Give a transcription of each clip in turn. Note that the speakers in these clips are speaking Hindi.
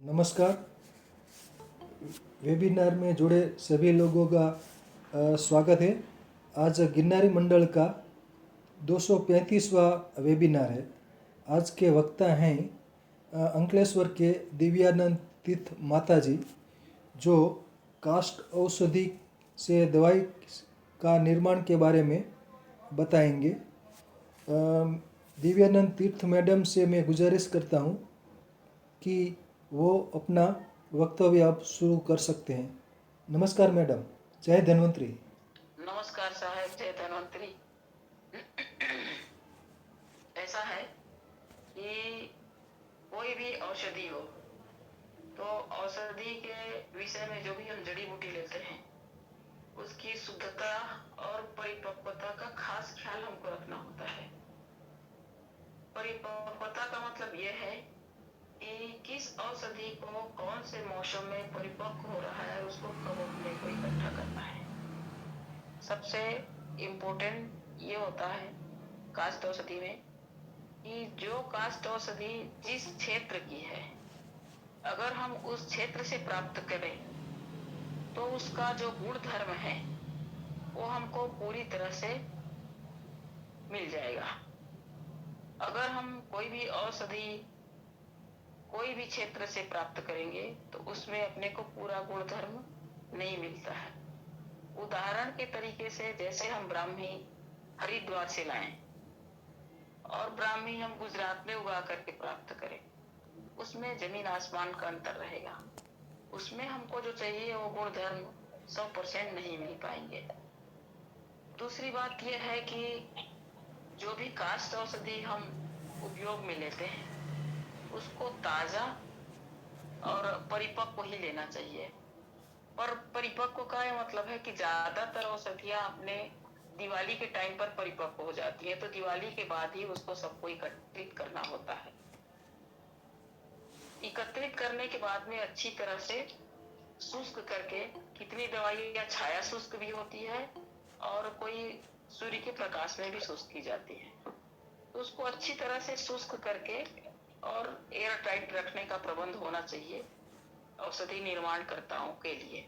नमस्कार। वेबिनार में जुड़े सभी लोगों का स्वागत है। आज गिरनारी मंडल का 235वां वेबिनार है। आज के वक्ता हैं अंकलेश्वर के दिव्यानंद तीर्थ माताजी, जो कास्ट औषधि से दवाई का निर्माण के बारे में बताएंगे। दिव्यानंद तीर्थ मैडम से मैं गुजारिश करता हूँ कि वो अपना वक्तव्य आप शुरू कर सकते हैं। नमस्कार मैडम। जय धन्वंतरी। नमस्कार साहब, जय धन्वंतरी। ऐसा है कि कोई भी औषधि हो तो औषधि के विषय में जो भी हम जड़ी बूटी लेते हैं उसकी शुद्धता और परिपक्वता का खास ख्याल हमको रखना होता है। परिपक्वता का मतलब यह है कि किस औषधि को कौन से मौसम में परिपक्व हो रहा है, उसको कब अपने को इकट्ठा करना है। सबसे इम्पोर्टेंट ये होता है कास्ट औषधि में कि जो कास्ट औषधि जिस क्षेत्र की है, अगर हम उस क्षेत्र से प्राप्त करें तो उसका जो गुण धर्म है वो हमको पूरी तरह से मिल जाएगा। अगर हम कोई भी औषधि कोई भी क्षेत्र से प्राप्त करेंगे तो उसमें अपने को पूरा गुण धर्म नहीं मिलता है। उदाहरण के तरीके से, जैसे हम ब्राह्मी हरिद्वार से लाएं और ब्राह्मी हम गुजरात में उगा करके प्राप्त करें, उसमें जमीन आसमान का अंतर रहेगा। उसमें हमको जो चाहिए वो गुण धर्म 100% नहीं मिल पाएंगे। दूसरी बात यह है कि जो भी कास्ट औषधि हम उपयोग में लेते हैं उसको ताजा और परिपक्व ही लेना चाहिए। पर परिपक्व का यह मतलब है कि ज्यादातर औषधियां अपने दिवाली के टाइम पर परिपक्व हो जाती है, तो दिवाली के बाद ही उसको सबको एकत्रित करना होता है। एकत्रित करने के बाद में अच्छी तरह से शुष्क करके, कितनी दवाइयां छाया शुष्क भी होती है और कोई सूर्य के प्रकाश में भी शुष्क की जाती है, तो उसको अच्छी तरह से शुष्क करके और एयर टाइट रखने का प्रबंध होना चाहिए औषधि निर्माणकर्ताओं के लिए।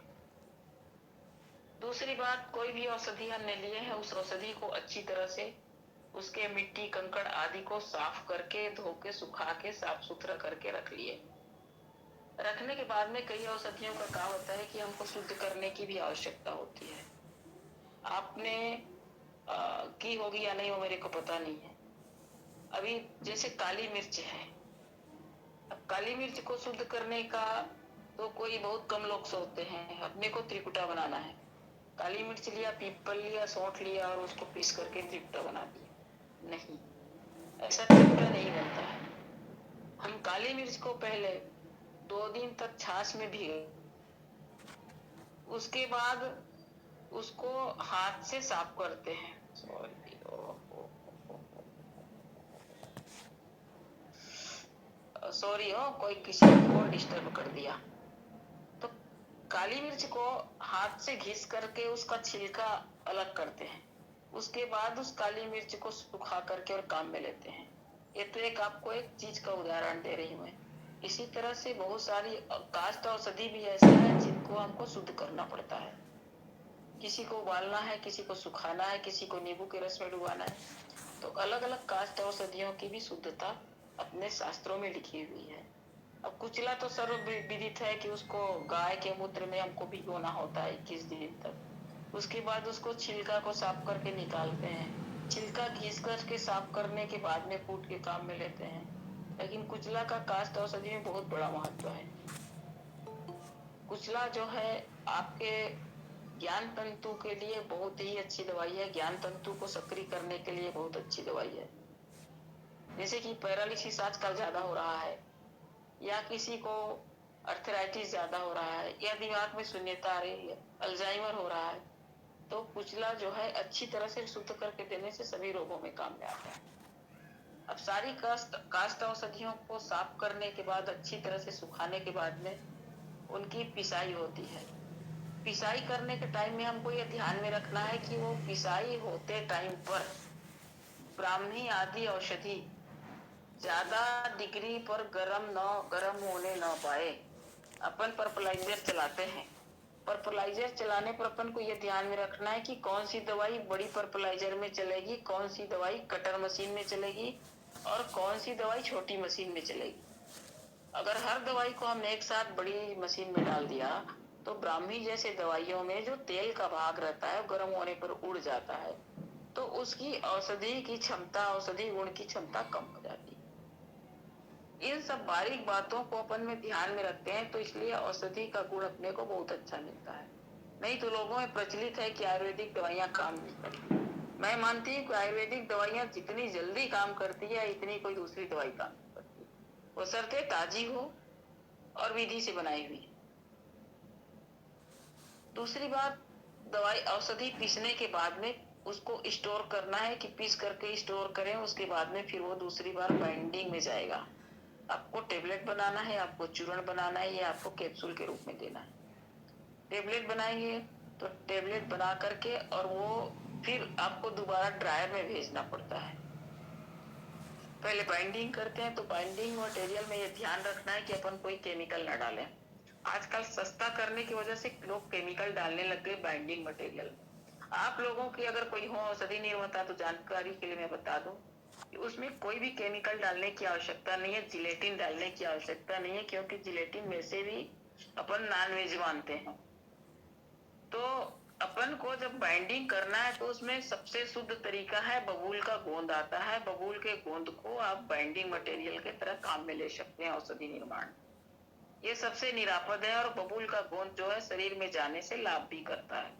दूसरी बात, कोई भी औषधि हमने लिए है उस औषधि को अच्छी तरह से उसके मिट्टी कंकड़ आदि को साफ करके, धो के, सुखा के, साफ सुथरा करके रख लिए। रखने के बाद में कई औषधियों का काम होता है कि हमको शुद्ध करने की भी आवश्यकता होती है। आपने की होगी या नहीं वो मेरे को पता नहीं है। अभी जैसे काली मिर्च है, अब काली मिर्च को शुद्ध करने का तो कोई बहुत कम लोग सोचते हैं अपने को त्रिकुटा बनाना है। काली मिर्च लिया, पीपल लिया, सौंठ लिया और उसको पीस करके त्रिकुटा बना दिया। नहीं, ऐसा त्रिकुटा नहीं बनता है। हम काली मिर्च को पहले 2 दिन तक छाछ में भिगो, उसके बाद उसको हाथ से साफ करते हैं। सॉरी हो, कोई किसी को डिस्टर्ब कर दिया। तो काली मिर्च को हाथ से घिस करके उसका छिलका अलग करते हैं, उसके बाद उस काली मिर्च को सुखा करके और काम में लेते हैं। ये तो एक आपको एक चीज का उदाहरण दे रही हूँ मैं। इसी तरह से बहुत सारी कास्ट औषधि भी ऐसे हैं जिनको हमको शुद्ध करना पड़ता है। किसी को उबालना है, किसी को सुखाना है, किसी को नींबू के रस में डुबाना है। तो अलग अलग कास्ट औषधियों की भी शुद्धता अपने शास्त्रों में लिखी हुई है। अब कुचला तो सर्व विदित है कि उसको गाय के मूत्र में हमको भिगोना होता है 21 दिन तक। उसके बाद उसको छिलका को साफ करके निकालते हैं, छिलका घिस करके साफ करने के बाद में कूट के काम में लेते हैं। लेकिन कुचला का कास्ट औषधि में बहुत बड़ा महत्व है। कुचला जो है आपके ज्ञान तंतु के लिए बहुत ही अच्छी दवाई है। ज्ञान तंतु को सक्रिय करने के लिए बहुत अच्छी दवाई है। जैसे कि पैरालिसिस आजकल ज्यादा हो रहा है, या किसी को अर्थराइटिस ज्यादा हो रहा है, या दिमाग में शून्यता आ रही है, अल्जाइमर हो रहा है, तो कुचला जो है अच्छी तरह से शुद्ध करके देने से सभी रोगों में काम में आता है। अब सारी कास्ट औषधियों को साफ करने के बाद, अच्छी तरह से सुखाने के बाद में उनकी पिसाई होती है। पिसाई करने के टाइम में हमको ये ध्यान में रखना है कि वो पिसाई होते टाइम पर ब्राह्मी आदि औषधि ज्यादा डिग्री पर गर्म होने न पाए। अपन पर्पलाइजर चलाते हैं। पर्पलाइजर चलाने पर अपन को यह ध्यान में रखना है कि कौन सी दवाई बड़ी पर्पलाइजर में चलेगी, कौन सी दवाई कटर मशीन में चलेगी और कौन सी दवाई छोटी मशीन में चलेगी। अगर हर दवाई को हमने एक साथ बड़ी मशीन में डाल दिया तो ब्राह्मी जैसे दवाइयों में जो तेल का भाग रहता है गर्म होने पर उड़ जाता है, तो उसकी औषधि की क्षमता, औषधि गुण की क्षमता कम हो जाती है। इन सब बारीक बातों को अपन में ध्यान में रखते हैं, तो इसलिए औषधि का गुण अपने को बहुत अच्छा मिलता है। नहीं तो लोगों में प्रचलित है कि आयुर्वेदिक दवाइयां काम नहीं करती। मैं मानती हूँ कि आयुर्वेदिक दवाइयां जितनी जल्दी काम करती है इतनी कोई दूसरी दवाई काम नहीं करती, बशर्ते ताजी हो और विधि से बनाई हुई। दूसरी बात, दवाई औषधि पीसने के बाद में उसको स्टोर करना है कि पीस करके स्टोर करें, उसके बाद में फिर वो दूसरी बार बाइंडिंग में जाएगा। आपको टेबलेट बनाना है, आपको चूर्ण बनाना है, या आपको कैप्सूल के रूप में देना है। टेबलेट बनाएंगे तो टेबलेट बना करके और वो फिर आपको दोबारा ड्रायर में भेजना पड़ता है। पहले बाइंडिंग करते हैं तो बाइंडिंग मटेरियल में ये ध्यान रखना है कि अपन कोई केमिकल ना डालें। आजकल सस्ता करने की वजह से लोग केमिकल डालने लग गए बाइंडिंग मटेरियल में। आप लोगों की अगर कोई हो औषधि निर्माता तो जानकारी के लिए मैं बता दूं कि उसमें कोई भी केमिकल डालने की आवश्यकता नहीं है, जिलेटिन डालने की आवश्यकता नहीं है, क्योंकि जिलेटिन में से भी अपन नॉनवेज मानते हैं। तो अपन को जब बाइंडिंग करना है तो उसमें सबसे शुद्ध तरीका है, बबूल का गोंद आता है, बबूल के गोंद को आप बाइंडिंग मटेरियल के तरह काम में ले सकते हैं औषधि निर्माण। ये सबसे निरापद है और बबूल का गोंद जो है शरीर में जाने से लाभ भी करता है।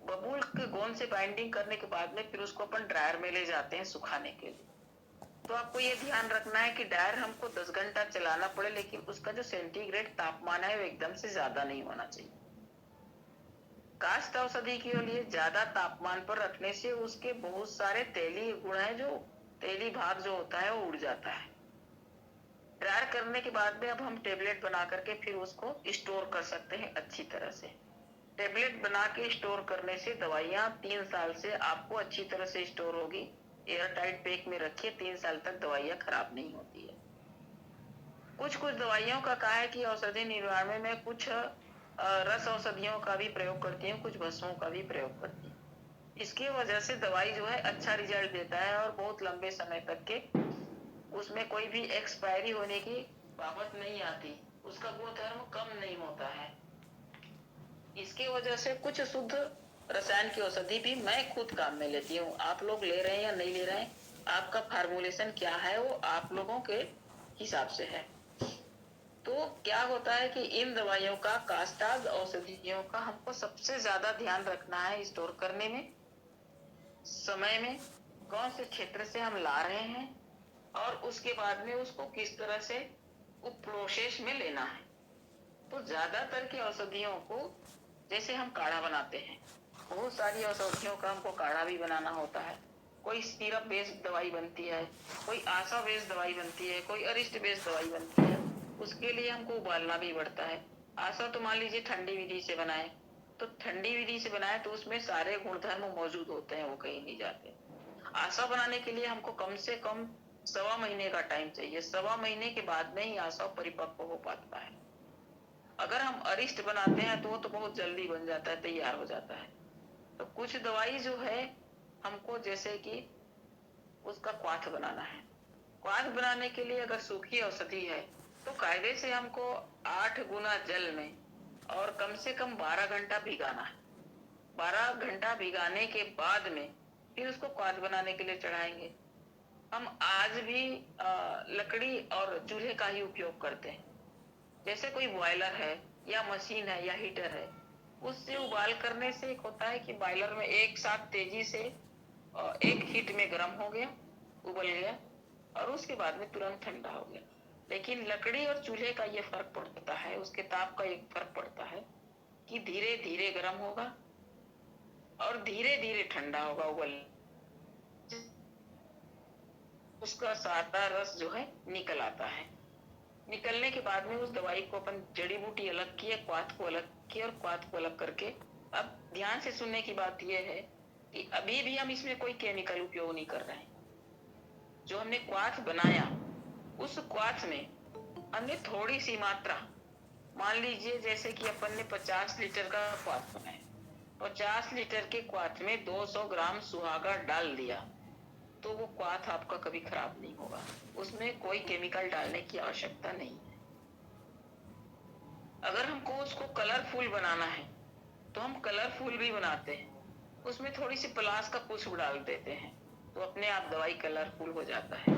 बबूल के गोंद से बाइंडिंग करने के बाद में फिर उसको अपन ड्रायर में ले जाते हैं सुखाने के लिए। तो आपको ये ध्यान रखना है कि ड्रायर हमको 10 घंटा चलाना पड़े, लेकिन उसका जो सेंटीग्रेड तापमान है वो एकदम से ज्यादा नहीं होना चाहिए। काष्ठ औषधि के लिए ज्यादा तापमान पर रखने से उसके बहुत सारे तेली गुण है, जो तेली भाग जो होता है वो उड़ जाता है। ड्रायर करने के बाद में अब हम टेबलेट बना करके फिर उसको स्टोर कर सकते हैं अच्छी तरह से। टेबलेट बना के स्टोर करने से दवाइयां 3 साल से आपको अच्छी तरह से स्टोर होगी। एयर टाइट पैक में रखिए, 3 साल तक दवाइयां खराब नहीं होती है। कुछ कुछ दवाइयों का कहा है कि औषधि निर्माण में मैं कुछ रस औषधियों का भी प्रयोग करती हूँ, कुछ भस्मों का भी प्रयोग करती हूँ। इसकी वजह से दवाई जो है अच्छा रिजल्ट देता है और बहुत लंबे समय तक के उसमें कोई भी एक्सपायरी होने की बाबत नहीं आती, उसका गुणधर्म कम नहीं होता है। इसकी वजह से कुछ शुद्ध रसायन की औषधि भी मैं खुद काम में लेती हूँ। आप लोग ले रहे हैं या नहीं ले रहे हैं, आपका फार्मुलेशन क्या है वो आप लोगों के हिसाब से है। तो क्या होता है कि इन दवाइयों का, कास्टाज औषधियों का हमको सबसे ज्यादा ध्यान रखना है स्टोर करने में, समय में, कौन से क्षेत्र से हम ला रहे हैं और उसके बाद में उसको किस तरह से उस प्रोसेस में लेना है। तो ज्यादातर की औषधियों को, जैसे हम काढ़ा बनाते हैं, बहुत सारी औषधियों का हमको काढ़ा भी बनाना होता है। कोई सिरप बेस्ड दवाई बनती है, कोई आशा बेस्ड दवाई बनती है, कोई अरिष्ट बेस्ड दवाई बनती है, उसके लिए हमको उबालना भी पड़ता है। आशा तो मान लीजिए ठंडी विधि से बनाए, तो ठंडी विधि से बनाए तो उसमें सारे गुणधर्म मौजूद होते हैं, वो कहीं नहीं जाते। आशा बनाने के लिए हमको कम से कम 1.25 महीने का टाइम चाहिए। 1.25 महीने के बाद में ही आशा परिपक्व हो पाता है। अगर हम अरिष्ट बनाते हैं तो वो तो बहुत जल्दी बन जाता है, तैयार हो जाता है। तो कुछ दवाई जो है हमको, जैसे कि उसका क्वाथ बनाना है, क्वाथ बनाने के लिए अगर सूखी औषधि है तो कायदे से हमको 8 गुना जल में और कम से कम 12 घंटा भिगाना है। 12 घंटा भिगाने के बाद में फिर उसको क्वाथ बनाने के लिए चढ़ाएंगे। हम आज भी लकड़ी और चूल्हे का ही उपयोग करते हैं। जैसे कोई बॉयलर है या मशीन है या हीटर है, उससे उबाल करने से एक होता है कि बॉयलर में एक साथ तेजी से एक हीट में गर्म हो गया, उबल गया और उसके बाद में तुरंत ठंडा हो गया। लेकिन लकड़ी और चूल्हे का ये फर्क पड़ता है, उसके ताप का एक फर्क पड़ता है कि धीरे धीरे गर्म होगा और धीरे धीरे ठंडा होगा। उबल उसका सारा रस जो है निकल आता है। निकलने के बाद में उस दवाई को अपन जड़ी बूटी अलग किए, क्वाथ को अलग किए और क्वाथ को अलग करके, अब ध्यान से सुनने की बात यह है कि अभी भी हम इसमें कोई केमिकल उपयोग नहीं कर रहे हैं। जो हमने क्वाथ बनाया उस क्वाथ में हमने थोड़ी सी मात्रा, मान लीजिए जैसे कि अपन ने 50 लीटर का क्वाथ बनाया, 50 लीटर के क्वाथ में 200 ग्राम सुहागा डाल दिया, तो वो क्वाथ आपका कभी खराब नहीं होगा। उसमें कोई केमिकल डालने की आवश्यकता नहीं है। अगर हमको उसको कलरफुल बनाना है तो हम कलरफुल भी बनाते हैं, उसमें थोड़ी सी पलास का पुष्प डाल देते हैं, तो अपने आप दवाई कलरफुल हो जाता है।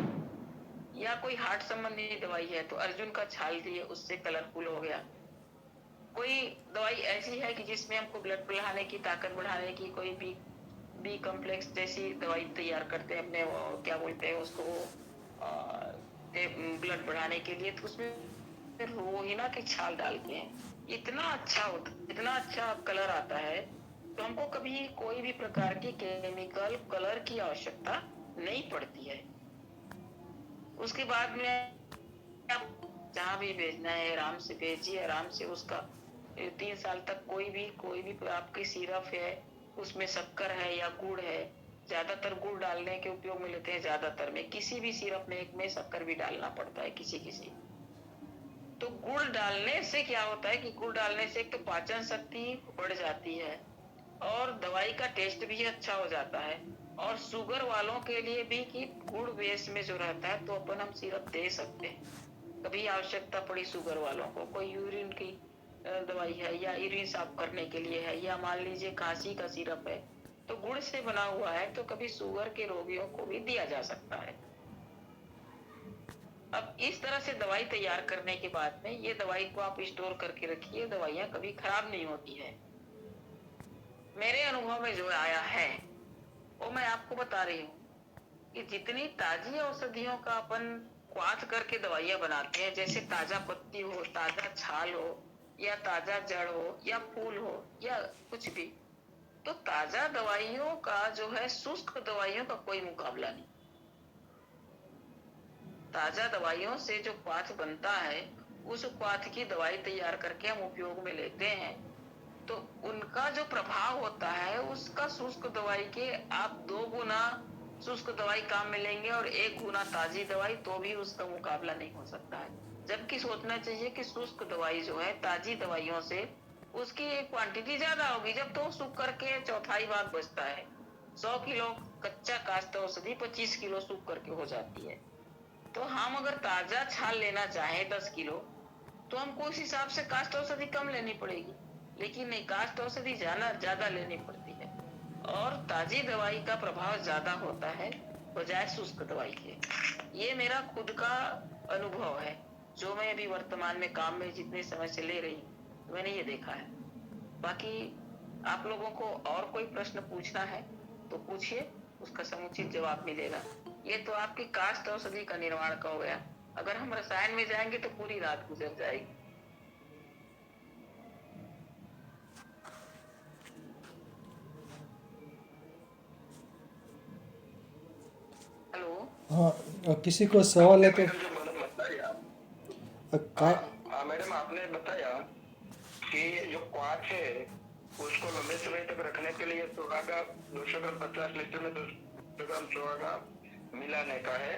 या कोई हार्ट संबंधी दवाई है तो अर्जुन का छाल दिए, उससे कलरफुल हो गया। कोई दवाई ऐसी है कि जिसमें हमको ब्लड बढ़ाने की, ताकत बढ़ाने की, कोई बी बी कॉम्प्लेक्स जैसी दवाई तैयार करते हैं अपने, क्या बोलते हैं उसको, ब्लड बढ़ाने के लिए, तो उसमें फिर रोहिना की छाल डालते हैं। इतना अच्छा होता, इतना अच्छा कलर आता है, तो हमको कभी कोई भी प्रकार की केमिकल कलर की आवश्यकता नहीं पड़ती है। उसके बाद में आप जहाँ भी भेजना है आराम से भेजिए, आराम से उसका 3 साल तक कोई भी आपकी सिरप है उसमें शक्कर है या गुड़ है, ज्यादातर गुड़ डालने के उपयोग में लेते हैं, ज्यादातर में किसी भी सिरप में एक में शक्कर भी डालना पड़ता है किसी किसी। तो गुड़ डालने से क्या होता है कि गुड़ डालने से एक तो पाचन शक्ति बढ़ जाती है और दवाई का टेस्ट भी अच्छा हो जाता है। और शुगर वालों के लिए भी कि गुड़ बेस में जो रहता है तो अपन हम सिरप दे सकते हैं। कभी आवश्यकता पड़ी शुगर वालों को, कोई यूरिन की दवाई है या यूरिन साफ करने के लिए है, या मान लीजिए खांसी का सिरप है तो गुड़ से बना हुआ है, तो कभी शुगर के रोगियों को भी दिया जा सकता है। अब इस तरह से दवाई तैयार करने के बाद में ये दवाई को आप स्टोर करके रखिए, दवाइयां कभी खराब नहीं होती है। मेरे अनुभव में जो आया है वो मैं आपको बता रही हूँ कि जितनी ताजी औषधियों का अपन क्वाथ करके दवाइयां बनाते हैं, जैसे ताजा पत्ती हो, ताजा छाल हो, या ताजा जड़ हो, या फूल हो, या कुछ भी, तो ताजा दवाइयों का जो है शुष्क दवाइयों का कोई मुकाबला नहीं। ताजा दवाइयों से जो क्वाथ बनता है उस क्वाथ की दवाई तैयार करके हम उपयोग में लेते हैं, तो उनका जो प्रभाव होता है उसका शुष्क दवाई के आप 2 गुना शुष्क दवाई काम में लेंगे और 1 गुना ताजी दवाई, तो भी उसका मुकाबला नहीं हो सकता है। जबकि सोचना चाहिए कि शुष्क दवाई जो है ताजी दवाइयों से उसकी क्वांटिटी ज्यादा होगी, जब तो सूख करके चौथाई भाग बचता है। 100 किलो कच्चा काष्ठ औषधि 25 किलो सूख करके हो जाती है। तो हम अगर ताजा छाल लेना चाहें 10 किलो, तो हमको उस हिसाब से काष्ठ औषधि कम लेनी पड़ेगी, लेकिन नहीं, काष्ठ औषधि ज्यादा लेनी पड़ती है और ताजी दवाई का प्रभाव ज्यादा होता है बजाय शुष्क दवाई के। ये मेरा खुद का अनुभव है, जो मैं अभी वर्तमान में काम में जितने समय से ले रही हूँ, मैंने ये देखा है। बाकी आप लोगों को और कोई प्रश्न पूछना है तो पूछिए, उसका समुचित जवाब मिलेगा। ये तो आपकी काष्ठ औषधि का निर्माण का हो गया। अगर हम रसायन में जाएंगे तो पूरी रात गुजर जाएगी। हेलो। हाँ, किसी को सवाल है तो मैडम जो मैंने बताया, का मैडम आपने बताया कि जो क्वाथ है उसको लंबे समय तक रखने के लिए सुहागा 200 ग्राम 50 लीटर में 200 ग्राम सुहागा मिलाने का है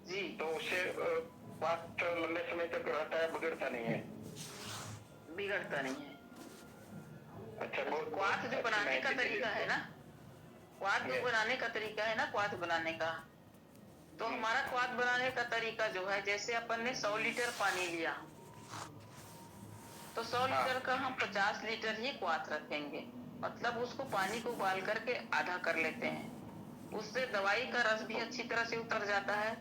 जी, तो उससे क्वाथ लंबे समय तक रहता है, बिगड़ता नहीं है। बिगड़ता नहीं है। अच्छा, बहुत क्वाथ जो अच्छी बनाने का माहिती दी तरीका है ना, क्वाथ जो Yes. बनाने का तरीका है ना, क्वाथ बनाने का, तो हमारा क्वाथ बनाने का तरीका जो है, जैसे अपन ने 100 लीटर पानी लिया, तो 100 लीटर का हम 50 लीटर ही क्वाथ रखेंगे। मतलब उसको पानी को उबाल करके आधा कर लेते हैं, उससे दवाई का रस भी अच्छी तरह से उतर जाता है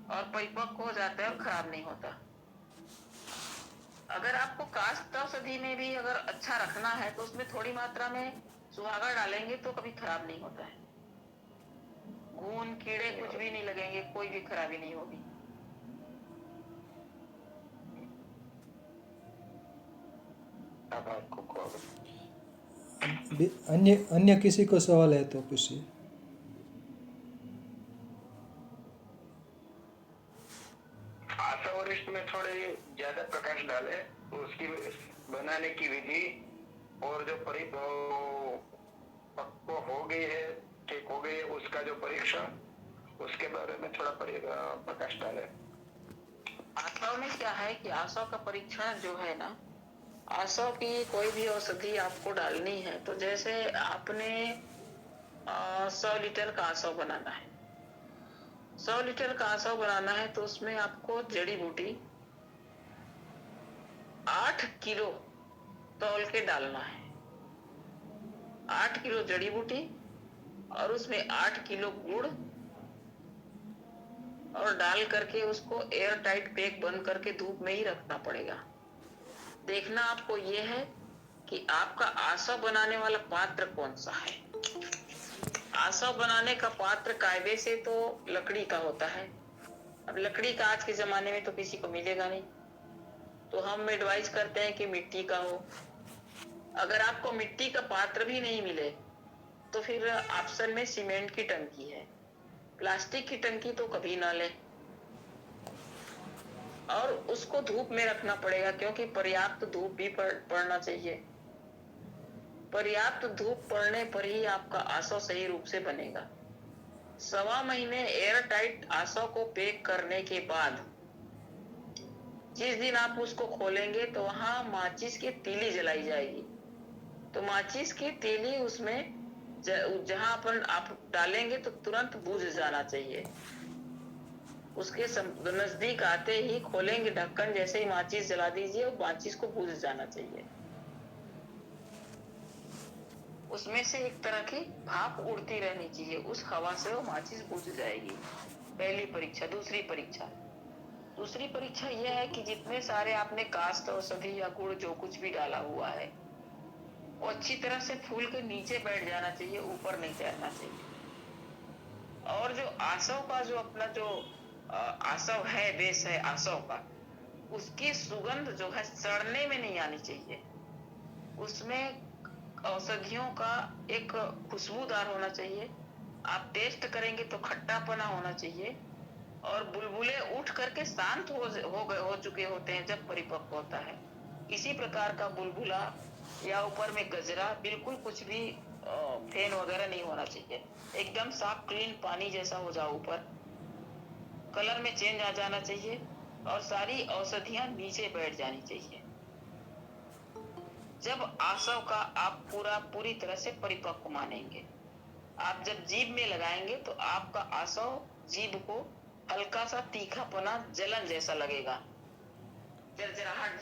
और परिपक्व हो जाता है और खराब नहीं होता। अगर आपको काष्ठ औषधि में भी अगर अच्छा रखना है तो उसमें थोड़ी मात्रा में सुहागा डालेंगे तो कभी खराब नहीं होता है। घून कीड़े कुछ भी नहीं लगेंगे, कोई भी खराबी नहीं होगी। अब आपको अन्य अन्य किसी को सवाल है तो पूछिए। आशा वरिष्ठ में थोड़े ज्यादा प्रकाश डाले, उसकी बनाने की विधि और जो पक्व हो गई है, ठीक हो गई है, उसका जो परीक्षण उसके बारे में थोड़ा प्रकाश डालें। आसव में क्या है कि आसव का परीक्षण जो है ना, आसव की कोई भी औषधि आपको डालनी है तो जैसे आपने 100 लीटर का आसव बनाना है, 100 लीटर का आसव बनाना है तो उसमें आपको जड़ी बूटी 8 किलो तौल के डालना है। 8 किलो जड़ी बूटी और उसमें 8 किलो गुड़ और डाल करके उसको एयर टाइट पैक बंद करके धूप में ही रखना पड़ेगा। देखना आपको ये है कि आपका आसव बनाने वाला पात्र कौन सा है। आसव बनाने का पात्र कायदे से तो लकड़ी का होता है। अब लकड़ी का आज के जमाने में तो किसी को मिलेगा नहीं, तो हम एडवाइस करते हैं कि मिट्टी का हो। अगर आपको मिट्टी का पात्र भी नहीं मिले तो फिर ऑप्शन में सीमेंट की टंकी है। प्लास्टिक की टंकी तो कभी ना लें और उसको धूप में रखना पड़ेगा, क्योंकि पर्याप्त धूप भी पड़ना चाहिए। पर्याप्त धूप पड़ने पर ही आपका आसव सही रूप से बनेगा। 1.25 महीने एयर टाइट आसव को पैक करने के बाद जिस दिन आप उसको खोलेंगे तो वहां माचिस की तीली जलाई जाएगी। तो माचिस की तीली उसमें जहां पर आप डालेंगे तो तुरंत बुझ जाना चाहिए। उसके नजदीक आते ही खोलेंगे ढक्कन, जैसे ही माचिस जला दीजिए और माचिस को बुझ जाना चाहिए। उसमें से एक तरह की भाप उड़ती रहनी चाहिए, उस हवा से वो माचिस बुझ जाएगी। पहली परीक्षा। दूसरी परीक्षा यह है कि जितने सारे आपने काष्ठ औषधि या गुड़ जो कुछ भी डाला हुआ है वो अच्छी तरह से फूल के नीचे बैठ जाना चाहिए, ऊपर नहीं तैरना चाहिए। और जो आसव का जो अपना जो आसव है, बेस है आसव का, उसकी सुगंध जो है सड़ने में नहीं आनी चाहिए। उसमें औषधियों का एक खुशबूदार होना चाहिए। आप टेस्ट करेंगे तो खट्टापना होना चाहिए और बुलबुले उठ करके शांत हो चुके होते हैं जब परिपक्व होता है। इसी प्रकार का बुलबुला या ऊपर में गजरा, बिल्कुल कुछ भी फेन वगैरह नहीं होना चाहिए। एकदम साफ क्लीन पानी जैसा हो जाओ, ऊपर कलर में चेंज आ जाना चाहिए और सारी औषधियां नीचे बैठ जानी चाहिए। जब आसव का आप पूरी तरह से परिपक्व मानेंगे, आप जब जीभ में लगाएंगे तो आपका आसव जीभ को हल्का सा तीखापना, जलन जैसा लगेगा, जर्जराहट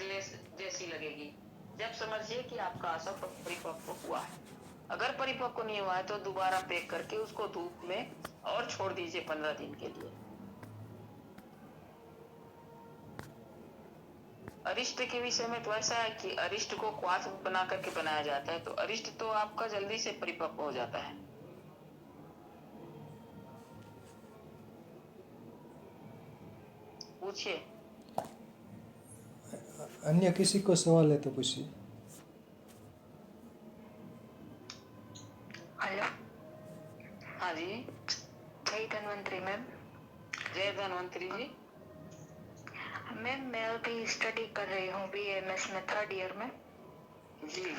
जैसी लगेगी। जब समझिए कि आपका आसव परिपक्व हुआ है। अगर परिपक्व नहीं हुआ है तो दोबारा पैक करके उसको धूप में और छोड़ दीजिए 15 दिन के लिए। अरिष्ट के विषय में तो ऐसा है कि अरिष्ट को क्वाथ बना करके बनाया जाता है, तो अरिष्ट तो आपका जल्दी से परिपक्व हो जाता है। पूछिए। अन्य किसी को सवाल है तो पूछिए। हेलो। हाँ जी। जय धन्वंतरी मैम। जय धन्वंतरी जी। मैम मैं अभी स्टडी कर रही हूँ BMS में 3rd ईयर में जी।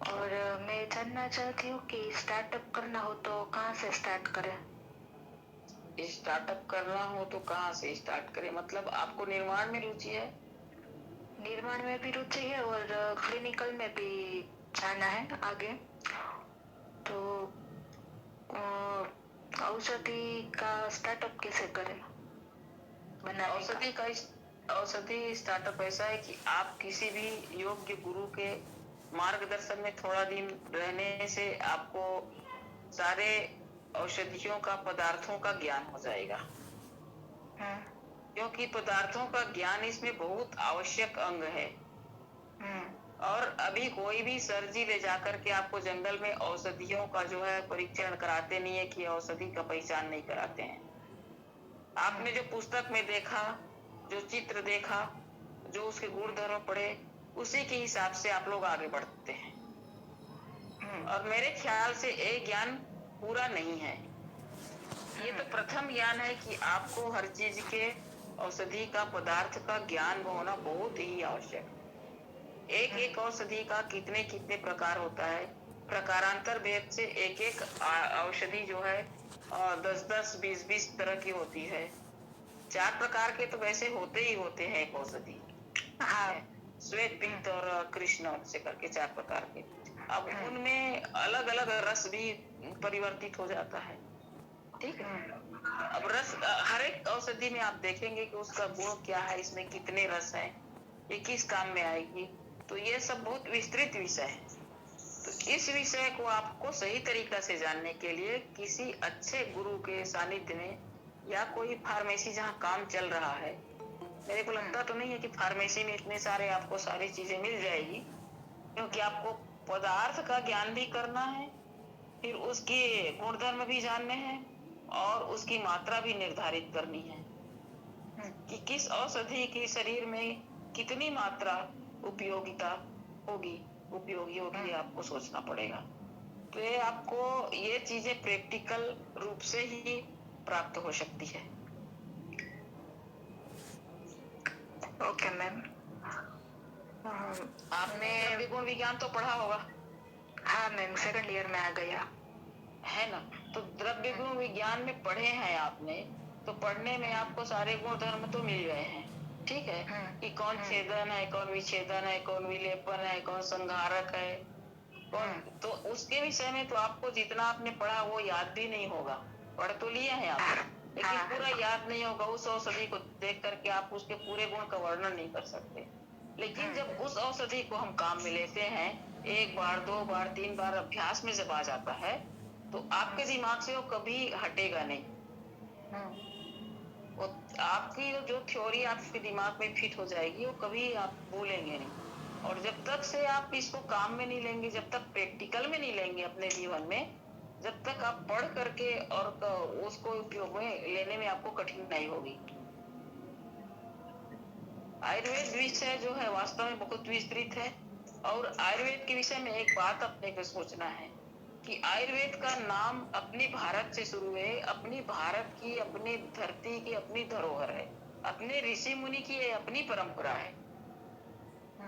और मैं जानना चाहती हूँ कि स्टार्टअप करना हो तो कहाँ से स्टार्ट करें। स्टार्टअप करना हो तो कहाँ से स्टार्ट करें, मतलब आपको निर्माण में रुचि है? निर्माण में भी रुचि है और क्लिनिकल में भी जाना है आगे। तो औषधि का स्टार्टअप कैसे करें बनाने का? औषधि स्टार्टअप ऐसा है कि आप किसी भी योग्य गुरु के मार्गदर्शन में थोड़ा दिन रहने से आपको सारे औषधियों का, पदार्थों का ज्ञान हो जाएगा। क्योंकि पदार्थों का ज्ञान इसमें बहुत आवश्यक अंग है। और अभी कोई भी सर्जी ले जाकर के आपको जंगल में औषधियों का जो है परीक्षण कराते नहीं है कि औषधि का पहचान नहीं कराते हैं। आपने जो पुस्तक में देखा, जो चित्र देखा, जो उसके गुण धर्म पढ़े, उसी के हिसाब से आप लोग आगे बढ़ते हैं। और मेरे ख्याल से ये ज्ञान पूरा नहीं है। ये तो प्रथम ज्ञान है कि आपको हर चीज के औषधि का, पदार्थ का ज्ञान होना बहुत ही आवश्यक है। एक एक औषधि का कितने कितने प्रकार होता है, प्रकारांतर भेद से एक एक औषधि जो है 10 10 20 20 तरह की होती है। 4 प्रकार के तो वैसे होते ही होते हैं एक औषधि हाँ। है। श्वेत पित्त और कृष्ण से करके 4 प्रकार के। अब हम्म। उनमें अलग अलग रस भी परिवर्तित हो जाता है। ठीक है। अब रस हर एक औषधि में आप देखेंगे कि उसका गुण क्या है, इसमें कितने रस हैं, ये किस काम में आएगी। तो ये सब बहुत विस्तृत विषय है। तो इस विषय को आपको सही तरीका से जानने के लिए किसी अच्छे गुरु के सानिध्य में या कोई फार्मेसी जहाँ काम चल रहा है, मेरे को लगता तो नहीं है कि फार्मेसी में इतने सारे आपको सारी चीजें मिल जाएगी, क्योंकि आपको पदार्थ का ज्ञान भी करना है, फिर उसके गुणधर्म भी जानने हैं और उसकी मात्रा भी निर्धारित करनी है कि किस औषधि की शरीर में कितनी मात्रा उपयोगिता होगी, उपयोगी होगी, ये आपको सोचना पड़ेगा। तो ये आपको ये चीजें प्रैक्टिकल रूप से ही प्राप्त हो सकती है। Okay ma'am. आपने विगुण विज्ञान तो पढ़ा होगा, हाँ मैम, सेकंड ईयर में आ गया है ना। तो द्रव्य गुण विज्ञान में पढ़े हैं आपने, तो पढ़ने में आपको सारे गुण धर्म तो मिल गए हैं। ठीक है कि कौन छेदन है, कौन विच्छेदन है, कौन विलेपन है, कौन संहारक है, कौन। तो उसके विषय में तो आपको जितना आपने पढ़ा वो याद भी नहीं होगा। पढ़ तो लिया है आप, लेकिन पूरा याद नहीं होगा। उस औषधि को देख करके आप उसके पूरे गुण का वर्णन नहीं कर सकते। लेकिन जब उस औषधि को हम काम में लेते हैं, 1 बार 2 बार 3 बार अभ्यास में जब आ जाता है, तो आपके दिमाग से वो कभी हटेगा नहीं। वो आपकी जो थ्योरी आपके दिमाग में फिट हो जाएगी, वो कभी आप भूलेंगे नहीं। और जब तक से आप इसको काम में नहीं लेंगे, जब तक प्रैक्टिकल में नहीं लेंगे अपने जीवन में, जब तक आप पढ़ करके और उसको उपयोग में लेने में आपको कठिनाई होगी। आयुर्वेद विषय जो है वास्तव में बहुत विस्तृत है। और आयुर्वेद के विषय में एक बात अपने को सोचना है कि आयुर्वेद का नाम अपनी भारत से शुरू है, अपनी भारत की, अपनी धरती की अपनी धरोहर है, अपने ऋषि मुनि की ये अपनी परंपरा है।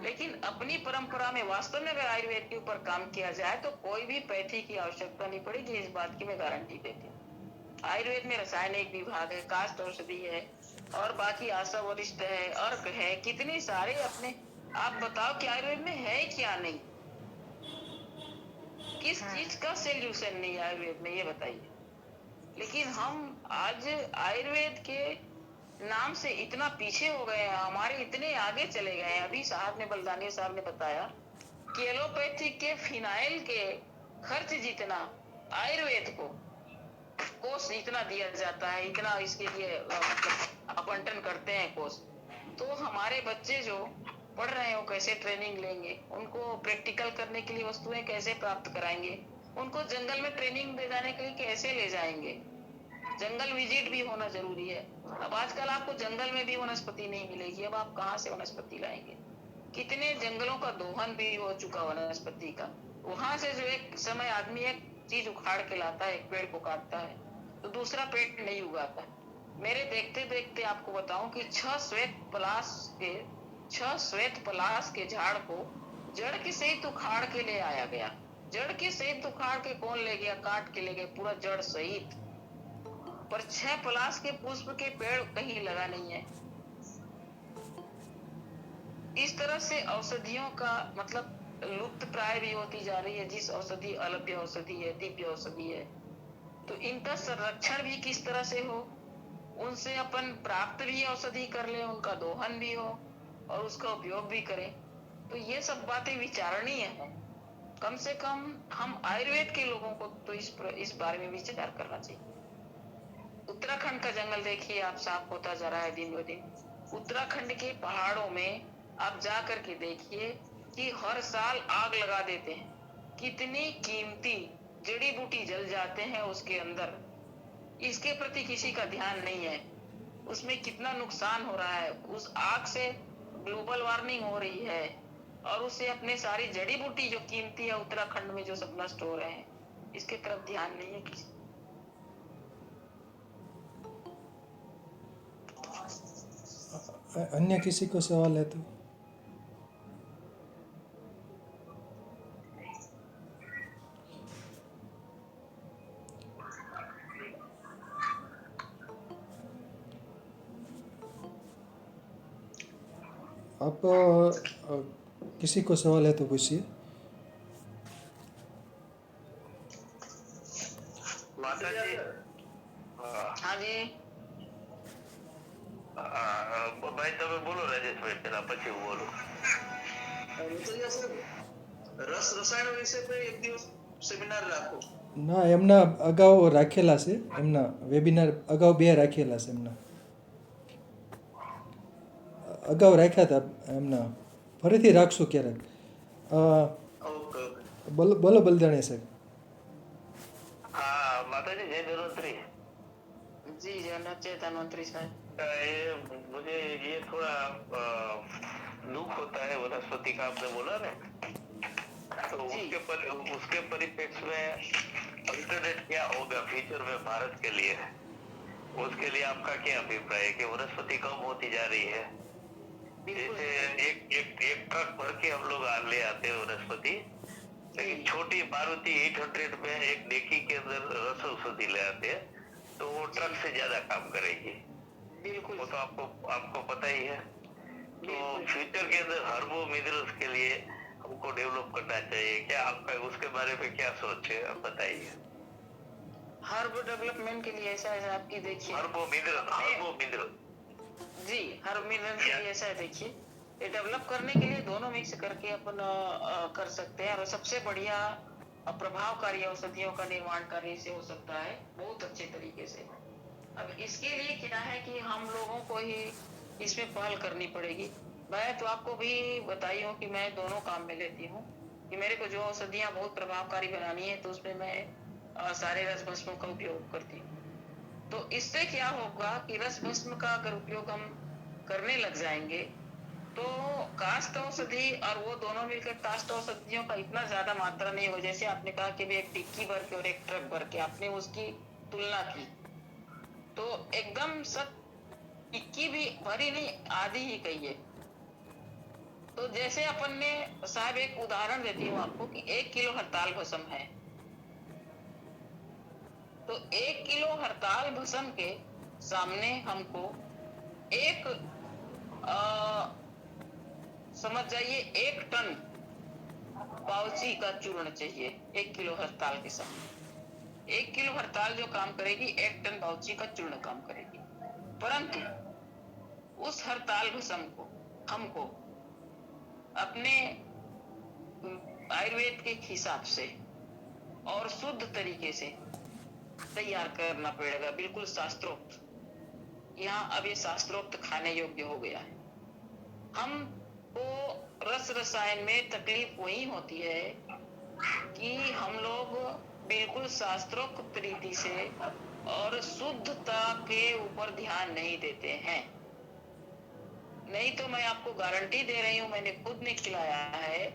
लेकिन अपनी परंपरा में वास्तव में अगर आयुर्वेद के ऊपर काम किया जाए तो कोई भी पैथी की आवश्यकता नहीं पड़ेगी, इस बात की मैं गारंटी देती हूँ। आयुर्वेद में रासायनिक विभाग है, काष्ठ औषधि है, और बाकी आशा वरिष्ठ है, अर्क है, कितने सारे अपने। आप बताओ कि आयुर्वेद में है क्या नहीं, किस चीज का सोल्यूशन नहीं है आयुर्वेद में, ये बताइए। लेकिन हम आज आयुर्वेद के नाम से इतना पीछे हो गए हैं, हमारे इतने आगे चले गए हैं। अभी साहब ने, बलदानी साहब ने बताया कि एलोपैथिक के फिनाइल के खर्च जितना आयुर्वेद को कोर्स इतना दिया जाता है, इतना इसके लिए मतलब आवंटन करते हैं कोर्स। तो हमारे बच्चे जो पढ़ रहे हैं वो कैसे ट्रेनिंग लेंगे, उनको प्रैक्टिकल करने के लिए वस्तुएं कैसे प्राप्त कराएंगे, उनको जंगल में ट्रेनिंग दे जाने के लिए कैसे ले जाएंगे। जंगल विजिट भी होना जरूरी है। अब आजकल आपको जंगल में भी वनस्पति नहीं मिलेगी, अब आप कहाँ से वनस्पति लाएंगे। कितने जंगलों का दोहन भी हो चुका वनस्पति का। वहां से जो एक समय आदमी एक चीज उखाड़ के लाता है, एक पेड़ को काटता है, तो दूसरा पेड़ नहीं उगाता। मेरे देखते देखते आपको बताऊं कि 6 श्वेत पलाश के झाड़ को जड़ के सहित उखाड़ के ले आया गया। जड़ के सहित उखाड़ के कौन ले गया, काट के ले गए पूरा जड़ सहित। पर 6 पलाश के पुष्प के पेड़ कहीं लगा नहीं है। इस तरह से औषधियों का मतलब लुप्त प्राय भी होती जा रही है। जिस औषधि अलभ्य औषधि है, दिव्य औषधि है, तो इनका संरक्षण भी किस तरह से हो, उनसे अपन प्राप्त भी औषधि कर ले, उनका दोहन भी हो और उसका उपयोग भी करें। तो ये सब बातें विचारणीय है। कम से कम हम आयुर्वेद के लोगों को तो इस बारे में विचार करना चाहिए। उत्तराखंड का जंगल देखिए आप, साफ होता जा रहा है दिन ब दिन। उत्तराखंड के पहाड़ों में आप जा करके देखिए कि हर साल आग लगा देते हैं। कितनी कीमती जड़ी बूटी जल जाते हैं उसके अंदर, इसके प्रति किसी का ध्यान नहीं है। उसमें कितना नुकसान हो रहा है, उस आग से ग्लोबल वार्मिंग हो रही है, और उससे अपने सारी जड़ी बूटी जो कीमती है उत्तराखंड में जो सब नष्ट हो रहे हैं, इसके तरफ ध्यान नहीं है किसी। अन्य किसी को सवाल है तो? आप किसी को सवाल है तो पूछिए। माताजी हाँ जी। ભાઈ તમે બોલો રાજેશભાઈ પેલા પછી હું બોલું. મિત્રજા સાહેબ, રસ રસાયણ વિશે કોઈ એક દિવસ સેમિનાર રાખો. ના, એમના અગાઉ રાખેલા છે, એમના વેબિનાર અગાઉ 2 રાખેલા છે એમના. અગાઉ રાખ્યા હતા એમના. ફરીથી રાખશું ક્યારેક. Okay okay. બોલો બલદાણી સાહેબ. હા માતાજી જય ધન્વંતરી. जी जय धन्वंतरी साहब। ये मुझे ये थोड़ा दुख होता है वनस्पति का आपने बोला ना, तो उसके परिप्रेक्ष्य में अल्टरनेट क्या होगा फ्यूचर में भारत के लिए, उसके लिए आपका क्या अभिप्राय है कि वनस्पति कम होती जा रही है? जैसे एक ट्रक भर के हम लोग ले आते हैं वनस्पति, लेकिन छोटी मारुति 800 में एक डेकी के अंदर रस औषधि ले आते हैं, तो वो ट्रक से ज्यादा काम करेगी। बिल्कुल वो तो आपको पता ही है। तो फ्यूचर के अंदर हर्बो मिनरल्स के लिए हमको डेवलप करना चाहिए, क्या आपका उसके बारे में क्या सोच है, आप बताइए। हर्ब डेवलपमेंट के लिए ऐसा है आपकी, देखिए हर्बो मिनरल जी, हर्ब मिनरल के लिए ऐसा है, देखिए ये डेवलप करने के लिए दोनों मिक्स करके अपन कर सकते हैं, और सबसे बढ़िया प्रभावकारी औषधियों का निर्माण कार्य से हो सकता है बहुत अच्छे तरीके से। अब इसके लिए क्या है कि हम लोगों को ही इसमें पहल करनी पड़ेगी। मैं तो आपको भी बताई हूँ कि मैं दोनों काम में लेती हूँ, कि मेरे को जो औषधियाँ बहुत प्रभावकारी बनानी है तो उसमें मैं सारे रस भस्मों का उपयोग करती हूँ। तो इससे क्या होगा कि रस भस्म का अगर उपयोग हम करने लग जाएंगे तो काष्ठ औषधि और वो दोनों मिलकर काष्ठ औषधियों का इतना ज्यादा मात्रा नहीं हो, जैसे आपने कहा कि भी एक टिक्की भर के और एक ट्रक भर के आपने उसकी तुलना की, तो एकदम सब टिक्की भी भरी नहीं, आधी ही कही है। तो जैसे अपन ने साहब एक उदाहरण देती हूँ आपको कि 1 किलो हरताल भस्म है, तो 1 किलो हरताल भस्म के सामने हमको एक समझ जाइए 1 टन बाउची का चूर्ण चाहिए 1 किलो हरताल के सामने। 1 किलो हरताल जो काम करेगी 1 टन बाउची का चूर्ण काम करेगी, परंतु उस हरताल भस्म को हमको अपने आयुर्वेद के हिसाब से और शुद्ध तरीके से तैयार करना पड़ेगा, बिल्कुल शास्त्रोक्त। यहाँ अब ये शास्त्रोक्त खाने योग्य हो गया है। हमको रस रसायन में तकलीफ वही होती है कि हम लोग बिल्कुल शास्त्रोक्त तरीके से और शुद्धता के ऊपर ध्यान नहीं देते हैं। नहीं तो मैं आपको गारंटी दे रही हूँ, मैंने खुद ने खिलाया है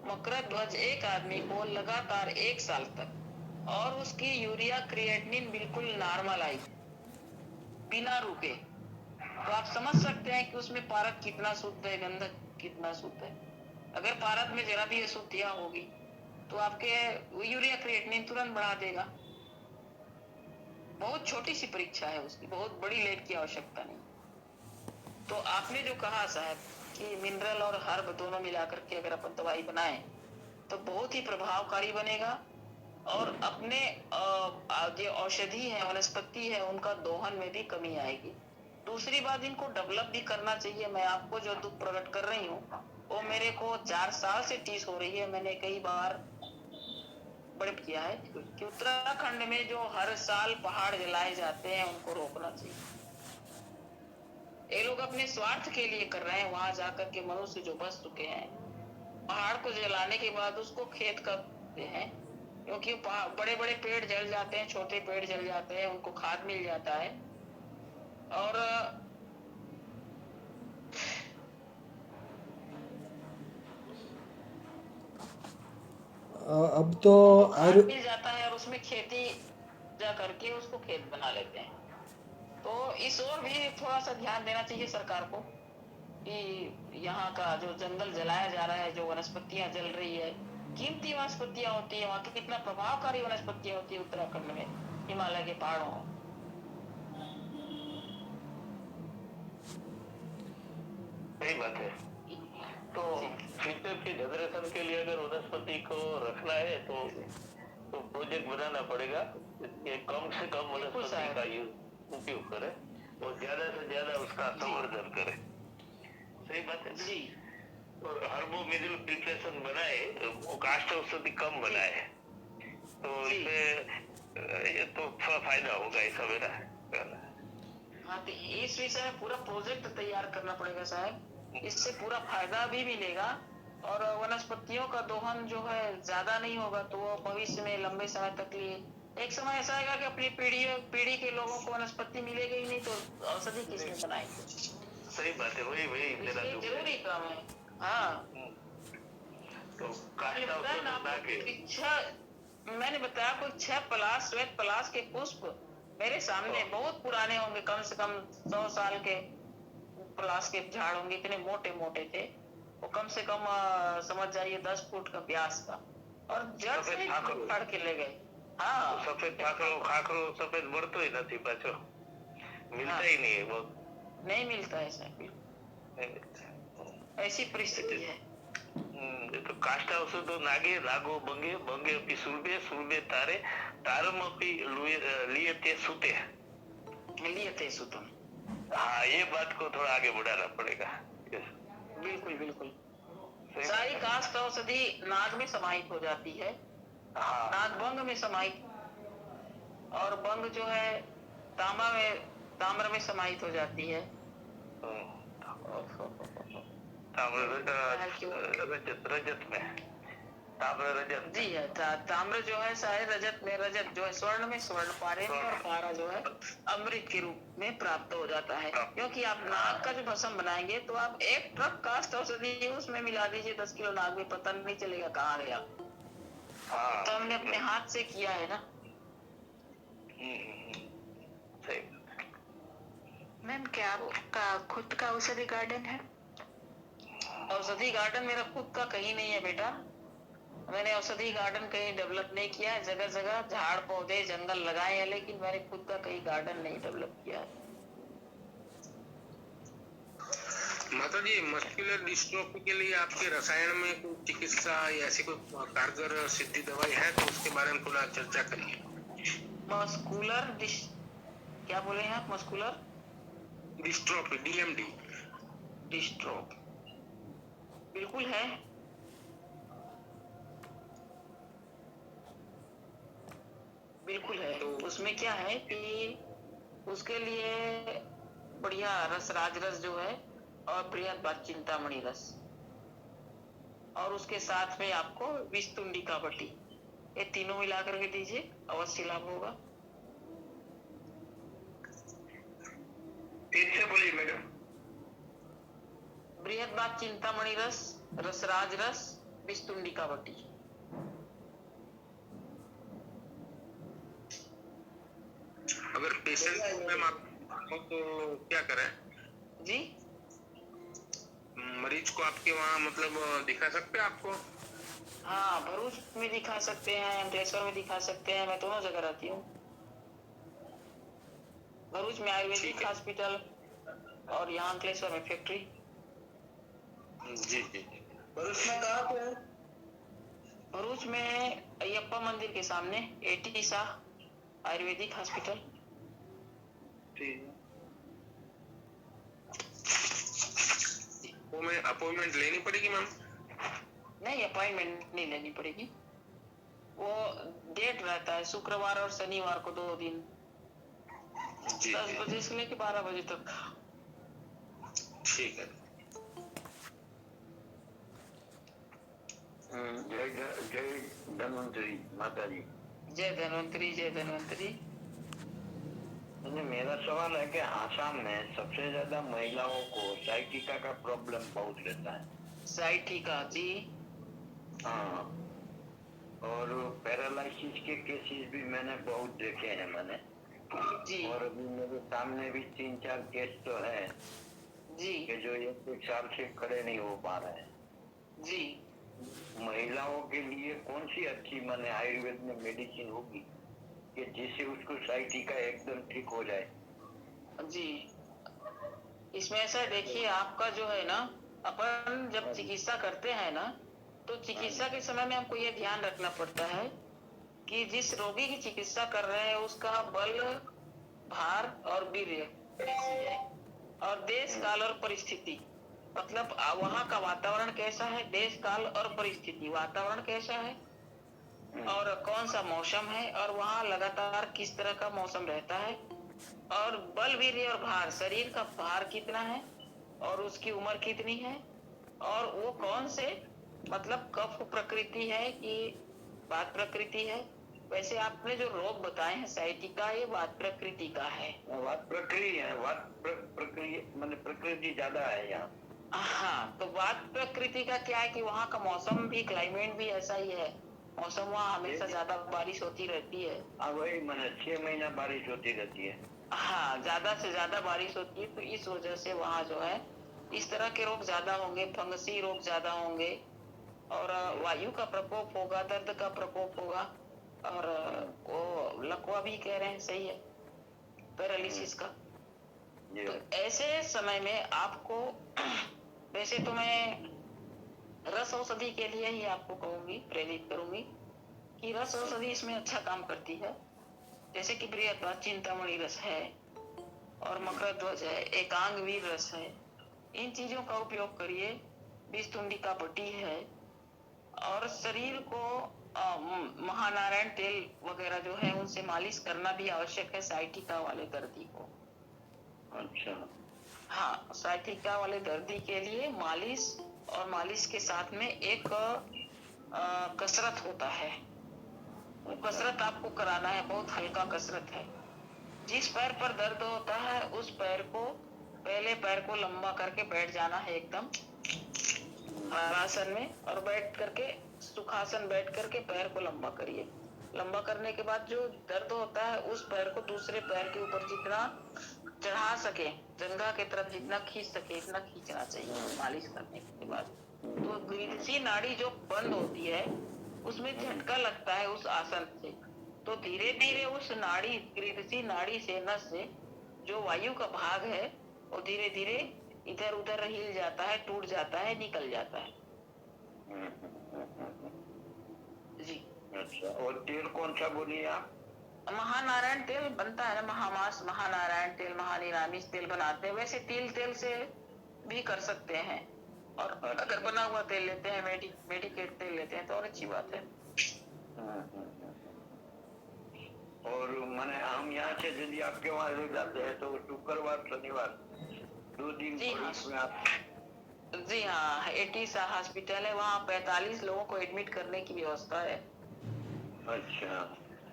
मकरध्वज ध्वज एक आदमी को लगातार 1 साल तक, और उसकी यूरिया क्रिएटिनिन बिल्कुल नॉर्मल आई बिना रुके। तो आप समझ सकते हैं कि उसमें पारद कितना शुद्ध है, गंधक कितना शुद्ध है। अगर पारद में जरा भी अशुद्धियां होगी तो आपके यूरिया क्रिएटिनिन तुरंत बढ़ा देगा। बहुत छोटी सी परीक्षा है उसकी, बहुत बड़ी लैब की आवश्यकता नहीं। तो आपने जो कहा साहब कि मिनरल और हर्ब दोनों मिलाकर के अगर अपन दवाई बनाएं तो बहुत ही प्रभावकारी बनेगा, और अपने जो औषधि है, वनस्पति है, उनका दोहन में भी कमी आएगी। दूसरी बात, इनको डेवलप भी करना चाहिए। मैं आपको जो दुख प्रकट कर रही हूँ वो मेरे को 4 साल से टीस हो रही है। मैंने कई बार बड़े किया है कि उत्तराखंड में जो हर साल पहाड़ जलाए जाते हैं उनको रोकना चाहिए। ये लोग अपने स्वार्थ के लिए कर रहे हैं। वहां जाकर के मनुष्य जो बस चुके हैं, पहाड़ को जलाने के बाद उसको खेत करते हैं, क्योंकि बड़े बड़े पेड़ जल जाते हैं, छोटे पेड़ जल जाते हैं, उनको खाद मिल जाता है। और अब तो खाद मिल जाता है और उसमें खेती जा करके उसको खेत बना लेते हैं। तो इस ओर भी थोड़ा सा ध्यान देना चाहिए सरकार को कि यहाँ का जो जंगल जलाया जा रहा है, जो वनस्पतियां जल रही है, कीमती वनस्पतियां होती है, वहाँ की कितना प्रभावकारी वनस्पतियां होती है उत्तराखंड में, हिमालय के पहाड़ों में। सही बात है। वनस्पति को रखना है तो प्रोजेक्ट बनाना पड़ेगा कि कम से कम वनस्पति का उपयोग करे और ज्यादा से ज्यादा उसका संवर्धन करे। सही बात है जी। और हर्बो मिडिल प्रिपरेशन बनाए, वो काष्ठ औषधि कम बनाए, तो इससे ये तो थोड़ा फायदा होगा, ऐसा मेरा कहना है। हाँ, तो इस विषय में पूरा प्रोजेक्ट तैयार करना पड़ेगा साहब, इससे पूरा फायदा भी मिलेगा और वनस्पतियों का दोहन जो है ज्यादा नहीं होगा, तो वो भविष्य में लंबे समय तक लिए एक समय ऐसा आएगा कि अपनी पीढ़ी के लोगों को वनस्पति मिलेगी ही नहीं, तो औषधि किसने बनाएंगे। सही बात है, वही मेरा इसलिए दुख जरूरी है। काम है। हाँ, तो काष्ठ मैंने बताया कोई 6 पलाश, श्वेत पलाश के पुष्प मेरे सामने बहुत पुराने होंगे, कम से कम 100 साल के पलाश के झाड़ होंगे, इतने मोटे मोटे थे वो, कम से कम समझ जाइए 10 फुट का व्यास का, और जड़ से ही फाड़ के ले गए। हाँ, सफेद खाखरो सफेद बढ़तो ही નથી પાછો, मिलता ही नहीं है, वो नहीं मिलता है सर, नहीं मिलता। ऐसी परिस्थिति है। ये तो काष्ठ औषधो नागे नागो बंगे बंगे अपि सुलभे सुलभे तारे तारम अपि लियते सुते। लियते सुतम। हाँ, ये बात को थोड़ा आगे बढ़ाना पड़ेगा। बिल्कुल बिल्कुल। सारी काष्ठ औषधि नाग में समाहित हो जाती है। हाँ। नाग बंग में समाहित, और बंग जो है ताम्र में समाहित हो जाती है। रजत में, ताम्र रजत जी है। ताम्र जो है सारे रजत में, रजत जो है स्वर्ण में, स्वर्ण पारे में, और पारा जो है अमृत के रूप में प्राप्त हो जाता है। क्योंकि आप नाग का जो भस्म बनाएंगे तो आप 1 ट्रक काष्ठ औषधि उसमें मिला दीजिए, 10 किलो नाग में पता नहीं चलेगा कहाँ गया। तो हमने अपने हाथ से किया है ना। सही। मैम, क्या आपका खुद का औषधि गार्डन है? औषधि गार्डन मेरा खुद का कहीं नहीं है बेटा। मैंने औषधि गार्डन कहीं डेवलप नहीं किया है। जगह जगह झाड़ पौधे जंगल लगाए हैं, लेकिन मैंने खुद का कहीं गार्डन नहीं डेवलप किया है। माता जी, मस्कुलर डिस्ट्रोफी के लिए आपके रसायन में कोई चिकित्सा या ऐसी कोई कारगर सिद्धि दवाई है तो उसके बारे में थोड़ा चर्चा करिए। मस्कुलर क्या बोले हैं आप? Muscular dystrophy, DMD। डिस्ट्रोफ बिल्कुल है। बिल्कुल है। तो उसमें क्या है कि उसके लिए बढ़िया रस, राजरस जो है, और बृहद बात चिंतामणि रस, और उसके साथ में आपको विस्तुंडिका बटी, ये तीनों मिला करके दीजिए, अवश्य लाभ होगा। फिर से बोलिए मैडम। बृहद बात चिंतामणि रस, रसराज रस, विस्तुंडिका बटी। अगर पेशेंट में आपको तो क्या करें जी? मरीज को आपके वहाँ मतलब दिखा सकते हैं आपको? हाँ, भरूच में दिखा सकते हैं, अंकलेश्वर में दिखा सकते हैं, मैं दोनों जगह रहती हूँ। भरूच में आयुर्वेदिक हॉस्पिटल और यहाँ अंकलेश्वर में फैक्ट्री। जी जी। भरूच में कहाँ पे है? भरूच में अयप्पा मंदिर के सामने AT शाह आयुर्वेदिक हॉस्पिटल। वो में अपॉइंटमेंट लेनी पड़ेगी मैम? नहीं, अपॉइंटमेंट नहीं लेनी पड़ेगी। वो डेट रहता है शुक्रवार और शनिवार को 2 दिन, 10 बजे से लेकर 12 बजे तक। ठीक है। जय धन्वंतरी माता जी। जय धन्वंतरी, जय धन्वंतरी। मेरा सवाल है कि आसाम में सबसे ज्यादा महिलाओं को साइटिका का प्रॉब्लम बहुत रहता है। साइटिका जी? हाँ, और पैरालिसिस के केसेस भी मैंने बहुत देखे हैं मैंने जी। और अभी मेरे सामने भी 3-4 केस तो है जी कि जो 1 साल से खड़े नहीं हो पा रहे हैं जी। महिलाओं के लिए कौन सी अच्छी माने आयुर्वेद में मेडिसिन होगी कि जिससे उसको साइटिका एकदम ठीक हो जाए? जी, इसमें ऐसा देखिए, आपका जो है ना, अपन जब चिकित्सा करते हैं ना, तो चिकित्सा के समय में हमको ये ध्यान रखना पड़ता है कि जिस रोगी की चिकित्सा कर रहे हैं उसका बल, भार और वीर्य कैसी है, और देश काल और परिस्थिति, मतलब वहाँ का वातावरण कैसा है, देश काल और परिस्थिति, वातावरण कैसा है और कौन सा मौसम है, और वहाँ लगातार किस तरह का मौसम रहता है, और बल, वीर्य और भार, शरीर का भार कितना है और उसकी उम्र कितनी है, और वो कौन से, मतलब कफ प्रकृति है कि वात प्रकृति है। वैसे आपने जो रोग बताए हैं साइटिका, ये वात प्रकृति का है। वात प्रक्रिया है, प्रक्रिया मतलब प्रकृति ज्यादा है यहाँ। हाँ, तो वात प्रकृति का क्या है कि वहाँ का मौसम भी, क्लाइमेट भी ऐसा ही है, मौसम वहाँ हमेशा ज्यादा बारिश होती रहती है। वही मैंने 6 महीना बारिश होती रहती है। हाँ, ज्यादा से ज्यादा बारिश होती है, तो इस वजह से वहाँ जो है इस तरह के रोग ज्यादा होंगे, फंगसी रोग ज्यादा होंगे, और वायु का प्रकोप होगा, दर्द का प्रकोप होगा, और वो लकवा भी कह रहे हैं, सही है, पैरालिसिस का। तो ऐसे समय में आपको वैसे तो मैं रस औषधि के लिए ही आपको कहूंगी, प्रेरित करूंगी कि रस औषधि इसमें अच्छा काम करती है। जैसे कि बृहत्तर चिंतामणि रस है और मकरध्वज है, एकांग वीर रस है, इन चीजों का उपयोग करिए। विष्णुंडिका बटी है, और शरीर को महानारायण तेल वगैरह जो है उनसे मालिश करना भी आवश्यक है साइटिका वाले दर्दी को। अच्छा। हाँ, साइटिका वाले दर्दी के लिए मालिश, और मालिश के साथ में एक कसरत होता है, वो कसरत आपको कराना है, बहुत हल्का कसरत है। जिस पैर पर दर्द होता है उस पैर को, पहले पैर को लंबा करके बैठ जाना है एकदम आसन में, और बैठ करके सुखासन बैठ करके पैर को लंबा करिए। लंबा करने के बाद जो दर्द होता है उस पैर को दूसरे पैर के ऊपर जितना चढ़ा सके, जंघा की तरफ जितना खींच सके इतना खींचना चाहिए मालिश करने के बाद। तो ग्रीसी नाड़ी जो बंद होती है उसमें झटका लगता है उस आसन से, तो धीरे धीरे उस नाड़ी, ग्रीसी नाड़ी से, नस से जो वायु का भाग है वो धीरे धीरे इधर उधर हिल जाता है, टूट जाता है, निकल जाता है। जी। अच्छा, और तेल कौन सा बोलिए आप? महानारायण तेल बनता है ना, महामास, महानारायण तेल, महानिरामिष तेल बनाते हैं। वैसे तिल तेल से भी कर सकते हैं, और अगर बना हुआ तेल लेते हैं, मेडिकेट तेल लेते हैं तो और अच्छी बात है। और मैंने हम यहाँ से यदि आपके वहाँ ले जाते हैं तो शुक्रवार शनिवार 2 दिन जी हाँ, में आप? जी हाँ, एटीसा हॉस्पिटल है, वहाँ 45 लोगों को एडमिट करने की व्यवस्था है। अच्छा।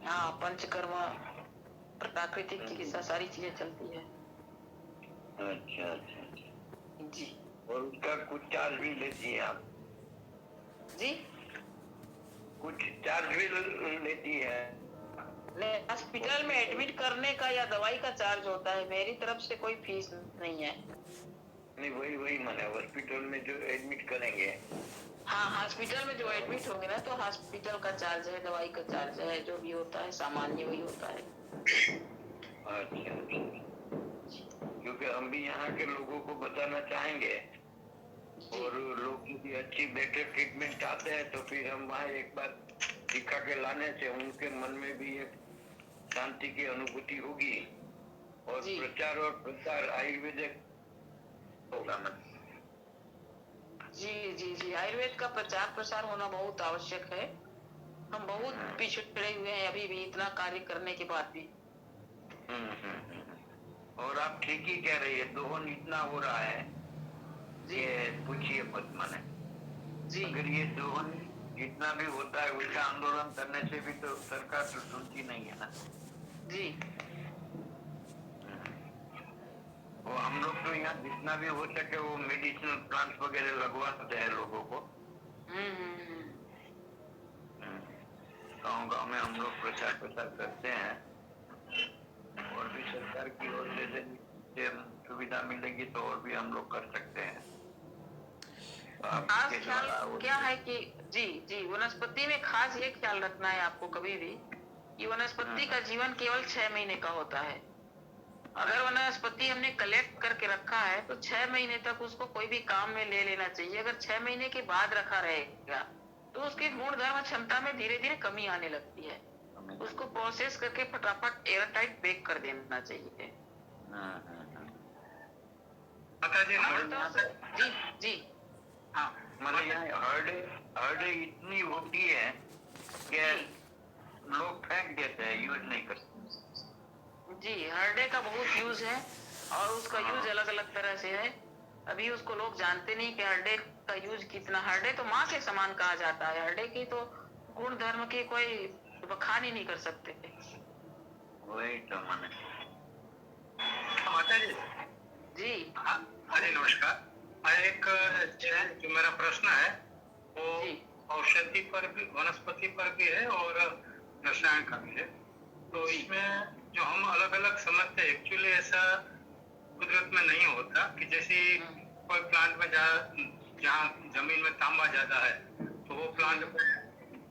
हाँ, पंचकर्मा, प्राकृतिक चिकित्सा, सारी चीजें चलती है। अच्छा अच्छा अच्छा। जी। और उसका कुछ चार्ज भी लेती है आप? जी, कुछ चार्ज भी लेती है? हॉस्पिटल में एडमिट करने का या दवाई का चार्ज होता है, मेरी तरफ से कोई फीस नहीं है। नहीं, वही मैंने हॉस्पिटल में जो एडमिट करेंगे। हाँ, हॉस्पिटल में जो एडमिट होंगे ना, तो हॉस्पिटल का चार्ज है, दवाई का चार्ज है, जो भी होता है सामान्य वही होता है। अच्छा अच्छा। क्योंकि हम भी यहाँ के लोगों को बताना चाहेंगे, और लोग यदि अच्छी बेटर ट्रीटमेंट चाहते हैं तो फिर हम वहाँ एक बार दिखा के लाने से उनके मन में भी एक शांति की अनुभूति होगी, और प्रचार और प्रसार आयुर्वेदिक होगा। जी जी जी, आयुर्वेद का प्रचार प्रसार होना बहुत आवश्यक है। हम बहुत पिछड़े हुए हैं अभी भी, इतना कार्य करने के बाद भी। और आप ठीक ही कह रही है, दोहन इतना हो रहा है ये पूछिए मत माने जी। अगर ये दोहन जितना भी होता है वैसा आंदोलन करने से भी तो सरकार तो सुनती नहीं है ना जी। वो हम लोग तो यहाँ जितना भी हो सके वो मेडिसिनल प्लांट्स वगैरह लगवाते हैं लोगों को। गाँव गाँव में हम लोग प्रचार करते हैं, और भी सरकार की ओर से सुविधा मिलेगी तो और भी हम लोग कर सकते हैं। खास ख्याल क्या है कि जी जी, वनस्पति में खास ये ख्याल रखना है आपको कभी भी कि वनस्पति का जीवन केवल 6 महीने का होता है। अगर वनस्पति हमने कलेक्ट करके रखा है तो 6 महीने तक उसको कोई भी काम में ले लेना चाहिए। अगर 6 महीने के बाद रखा रहेगा तो उसकी गुण धर्म क्षमता में धीरे धीरे कमी आने लगती है। उसको प्रोसेस करके फटाफट एयर टाइट पैक कर देना चाहिए। माता जी जी जी हाँ, मतलब यहाँ हर्ड इतनी होती है कि लोग फेंक देते हैं, यूज नहीं करते। जी, हरडे का बहुत यूज है और उसका यूज अलग अलग तरह से है। अभी उसको लोग जानते नहीं कि हरडे का यूज कितना। हरडे तो माँ के समान कहा जाता है। हरडे की तो गुण धर्म की कोई बखान ही नहीं कर सकते। वही तो मैंने। माता जी जी अरे नमस्कार। एक जो मेरा प्रश्न है वो जी औषधि पर भी, वनस्पति पर भी है और रसायन का भी है। तो इसमें जो हम अलग अलग समझते हैं, एक्चुअली ऐसा कुदरत में नहीं होता कि जैसे कोई प्लांट में जहाँ जमीन में तांबा ज्यादा है तो वो प्लांट में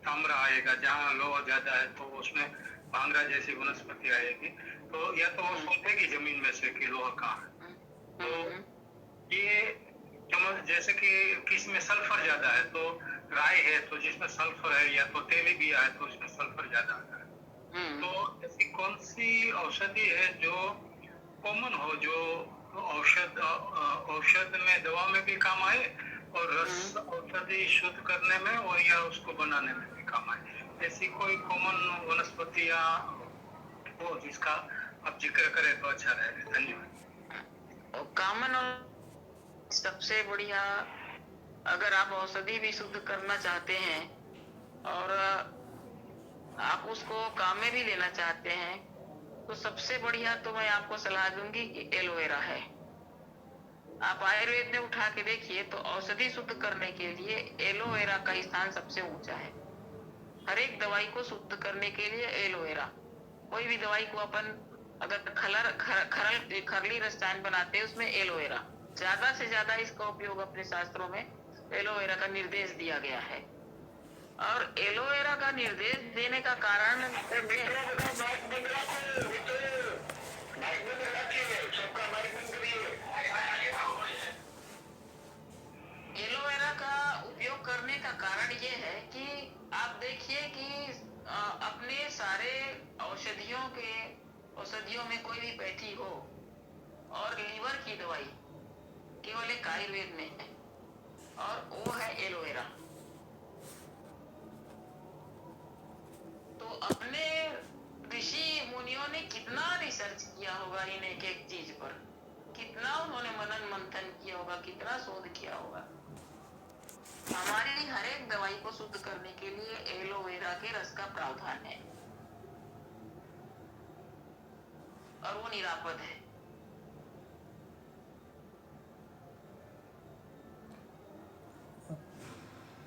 तांबरा आएगा, जहाँ लोहा ज्यादा है तो उसमें भांगरा जैसी वनस्पति आएगी। तो या तो वो सोचेगी जमीन में से कि लोहा कहाँ है। तो ये जैसे कि किसमें सल्फर ज्यादा है तो राई है, तो जिसमें सल्फर है, या तो तेलीबिया है तो उसमें सल्फर ज्यादा आता है। तो ऐसी कौन सी औषधि है जो कॉमन हो, जो औषध में, दवा में भी काम आए और रस औषधि शुद्ध करने में और या उसको बनाने में भी काम आए? ऐसी कोई कॉमन वनस्पति या हो जिसका आप जिक्र करें तो अच्छा रहेगा। धन्यवाद। कॉमन और सबसे बढ़िया, अगर आप औषधि भी शुद्ध करना चाहते हैं और आप उसको काम में भी लेना चाहते हैं तो सबसे बढ़िया तो मैं आपको सलाह दूंगी कि एलोवेरा है। आप आयुर्वेद में उठा के देखिए तो औषधि शुद्ध करने के लिए एलोवेरा का स्थान सबसे ऊंचा है। हर एक दवाई को शुद्ध करने के लिए एलोवेरा। कोई भी दवाई को अपन अगर खरली रसायन बनाते हैं उसमें एलोवेरा ज्यादा से ज्यादा इसका उपयोग अपने शास्त्रों में एलोवेरा का निर्देश दिया गया है। और एलोवेरा का निर्देश देने का कारण एलोवेरा का उपयोग करने का कारण ये है कि आप देखिए कि अपने सारे औषधियों में कोई भी पैथी हो और लीवर की दवाई केवल एक आयुर्वेद में है और वो है एलोवेरा। तो अपने ऋषि मुनियों ने कितना रिसर्च किया होगा इन एक एक चीज पर, कितना उन्होंने मनन मंथन किया होगा, कितना शोध किया होगा। हमारी हर एक दवाई को शुद्ध करने के लिए एलोवेरा के रस का प्रावधान है और वो निरापद है।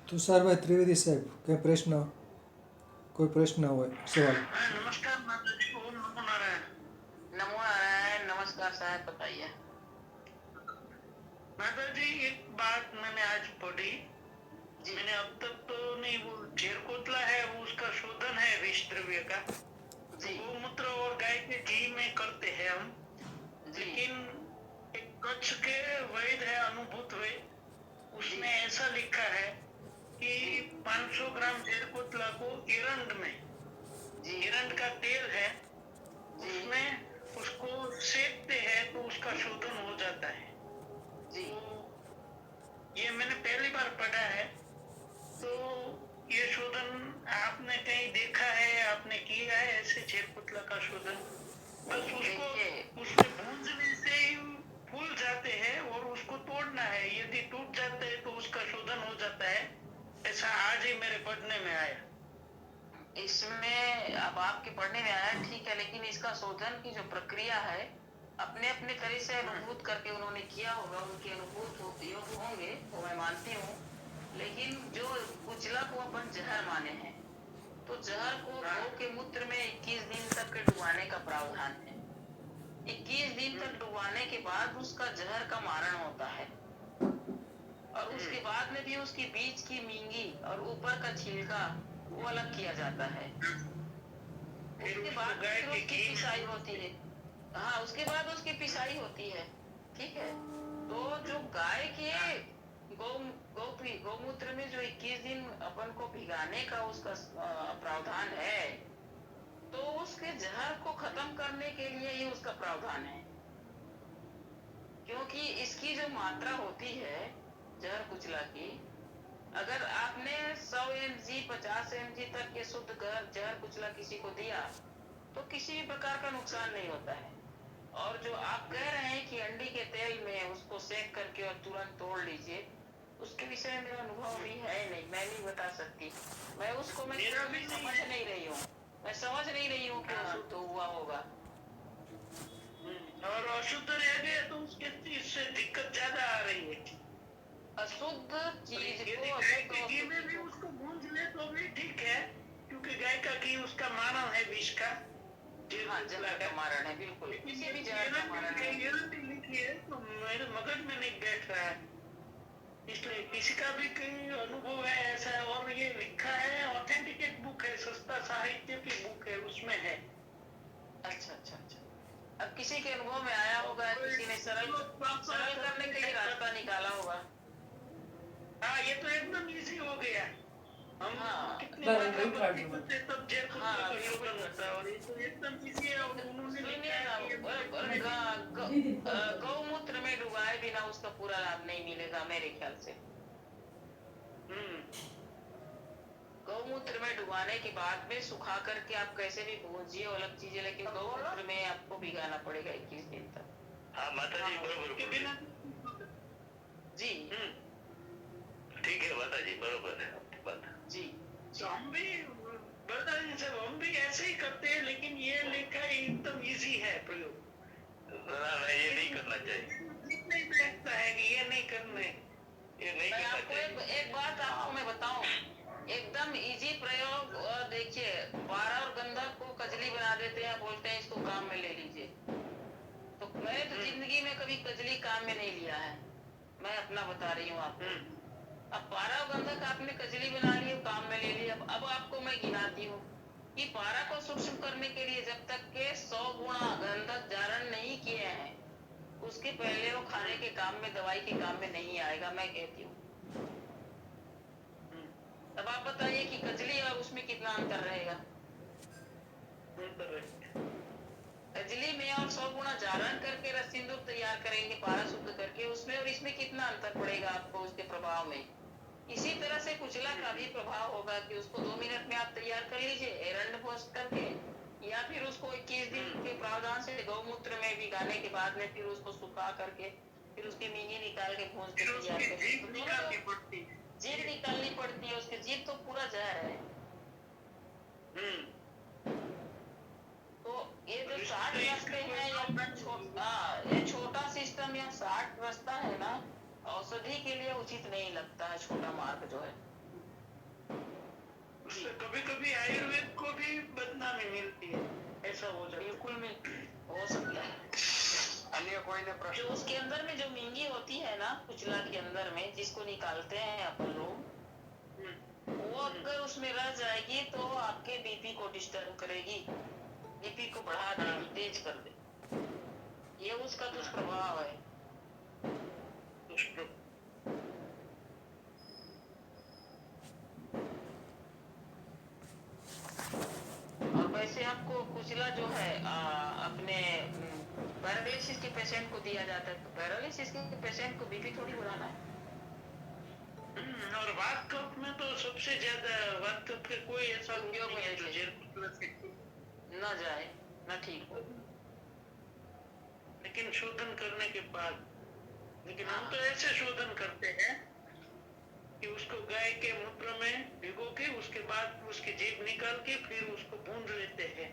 તુષારભાઈ ત્રિવેદી સાહેબ, કોઈ પ્રશ્ન હોય, સવાલ? नमस्कार माता जी, ओम नमो नारायण। नमो नारायण। नमस्कार साहब, बताइए। माता जी एक बात मैंने आज पढ़ी, मैंने अब तक तो नहीं, वो चेरकोतला है वो उसका शोधन है विष द्रव्य का, गोमूत्र और गाय के घी में करते हैं हम। लेकिन एक कच्छ के वैद्य है अनुभूत वैद्य, उसने ऐसा लिखा है कि 500 ग्राम चेरकोतला को एरंड में, एरंड का तेल है उसमें उसको सेकते हैं तो उसका शोधन हो जाता है। तो ये मैंने पहली बार पढ़ा है। तो ये शोधन आपने कहीं देखा है, आपने किया है ऐसे चेरकोतला का शोधन? बस उसको उसमें भूंजने से ही फूल जाते हैं और उसको तोड़ना है, यदि टूट जाते हैं तो उसका शोधन हो जाता है, ऐसा आज ही मेरे पढ़ने में आया। इसमें अब आपके पढ़ने में आया ठीक है, लेकिन इसका शोधन की जो प्रक्रिया है अपने अपने तरह से अनुभूत करके उन्होंने किया होगा, उनके अनुभूत योग होंगे वो मैं मानती हूँ। लेकिन जो कुचला को अपन जहर माने हैं तो जहर को गौ के मूत्र में 21 दिन तक के डुबाने का प्रावधान है। 21 दिन तक डुबाने के बाद उसका जहर का मारण होता है और उसके बाद में भी उसकी बीच की मींगी और ऊपर का छिलका वो अलग किया जाता है। उसके बाद फिर उसकी पिसाई होती है। हाँ, उसके बाद उसकी पिसाई होती है। ठीक है, तो जो गाय के गौमूत्र में जो 21 दिन अपन को भिगाने का उसका प्रावधान है, तो उसके जहर को खत्म करने के लिए ही उसका प्रावधान है। क्योंकि इसकी जो मात्रा होती है जहर कुचला की, अगर आपने 100 mg 50 mg तक के शुद्ध जहर कुचला किसी को दिया तो किसी भी प्रकार का नुकसान नहीं होता है। और जो आप कह रहे हैं कि अंडी के तेल में उसको सेक करके और तुरंत तोड़ लीजिए, उसके विषय में मेरा अनुभव भी है नहीं, मैं नहीं बता सकती। मैं उसको मैं मेरा भी नहीं समझ नहीं रही हूँ, मैं समझ नहीं रही हूँ कि हाँ। अशुद्ध हुआ होगा। और अशुद्ध रह गया तो उसके इससे दिक्कत ज्यादा आ रही है। अशुद्ध चीज यदि को गाय अशुद्ध के घी में भी वस्तु उसको भूंज ले तो भी ठीक है, क्योंकि गाय का घी उसका मानव है विष का, हाँ जहर का मारण है, बिल्कुल किसी भी जहर का मारण है। लिखी है तो मेरे मगज में नहीं बैठ रहा है, इसलिए किसी का भी कोई अनुभव है ऐसा, और ये लिखा है, ऑथेंटिकेट बुक है, सस्ता साहित्य की बुक है, उसमें है। अच्छा अच्छा अच्छा, अब किसी के अनुभव में आया होगा, किसी ने सरल करने के लिए रास्ता निकाला होगा। हाँ, ये तो एकदम इजी हो गया। हम हाँ। कितने बराबर, मात्रा वही में पीते तब जेल को हाँ, तो बिल्कुल। शुगर होता है, और ये तो एकदम इजी है। और उन्होंने सुनिए लिखा ना, है कि ये गौमूत्र में डुबाए बिना उसका पूरा लाभ नहीं मिलेगा मेरे ख्याल से। गौमूत्र में डुबाने के बाद में सुखा करके आप कैसे भी भूंजिए अलग चीजें, लेकिन गौमूत्र में आपको भिगाना पड़ेगा 21 दिन तक। हाँ माता जी बरोबर के बोल बिना रहे जी हैं। ठीक है माता जी, बरोबर है आपकी बात। जी तो हम भी बताइए सब, हम भी ऐसे ही करते हैं, लेकिन ये लिखा एकदम इजी है प्रयोग। ना ये नहीं करना चाहिए, नहीं बैठता है कि ये नहीं करना है। ये नहीं मैं करना आपको चाहिए। एक बात आपको मैं बताऊं, एकदम इजी प्रयोग। और देखिए, पारा और गंधक को कजली बना देते हैं, बोलते हैं इसको काम में ले लीजिए। तो मैंने तो जिंदगी में कभी कजली काम में नहीं लिया है, मैं अपना बता रही हूँ आपको। अब पारा और गंधक आपने कजली बना ली, काम में ले ली। अब आपको मैं गिनाती हूँ कि पारा को सूक्ष्म करने के लिए जब तक के 100 गुणा गंधक जारण नहीं किए हैं, उसके पहले वो खाने के काम में, दवाई के काम में नहीं आएगा, मैं कहती हूँ। अब आप बताइए कि कजली और उसमें कितना अंतर रहेगा। कजली में और 100 गुणा जारण करके रस सिंदूर तैयार करेंगे पारा शुद्ध करके, उसमें और इसमें कितना अंतर पड़ेगा आपको उसके प्रभाव में। इसी तरह से कुचला का भी प्रभाव होगा कि उसको 2 मिनट में आप तैयार कर लीजिए एरंड पोस्ट करके, या फिर उसको 21 दिन के प्रावधान से गौमूत्र में भिगाने के बाद में फिर उसको सुखा करके फिर उसकी मीनी निकाल के भूंज के तैयार कर, जीभ निकालनी पड़ती है, उसकी जीभ तो पूरा जहर है। तो ये जो 60 रास्ते हैं या ये छोटा सिस्टम या 60 रास्ता है ना, औषधि के लिए उचित नहीं लगता है, छोटा मार्ग जो है। उससे कभी कभी आयुर्वेद को भी बदनामी मिलती है, ऐसा हो जाता है। बिल्कुल हो सकता है। अन्य कोई ने जो प्रश्न? उसके अंदर में जो मींगी होती है ना, कुचला के अंदर में जिसको निकालते हैं अपन लोग, वो अगर उसमें रह जाएगी तो आपके बीपी को डिस्टर्ब करेगी, बीपी को बढ़ा देगी, तेज कर दे, ये उसका दुष्प्रभाव है। और वैसे आपको कुचला जो है अपने पैरालिसिस के पेशेंट को दिया जाता है, तो पैरालिसिस के पेशेंट को बीपी थोड़ी बढ़ाना है। और वात कफ में तो सबसे ज्यादा, वात कफ के कोई ऐसा उपयोग नहीं है जो नहीं जेल कुचला से न जाए न ठीक हो। लेकिन शोधन करने के बाद, लेकिन हम तो ऐसे शोधन करते हैं कि उसको गाय के मूत्र में भिगो के उसके बाद उसकी जीभ निकाल के फिर उसको भून लेते हैं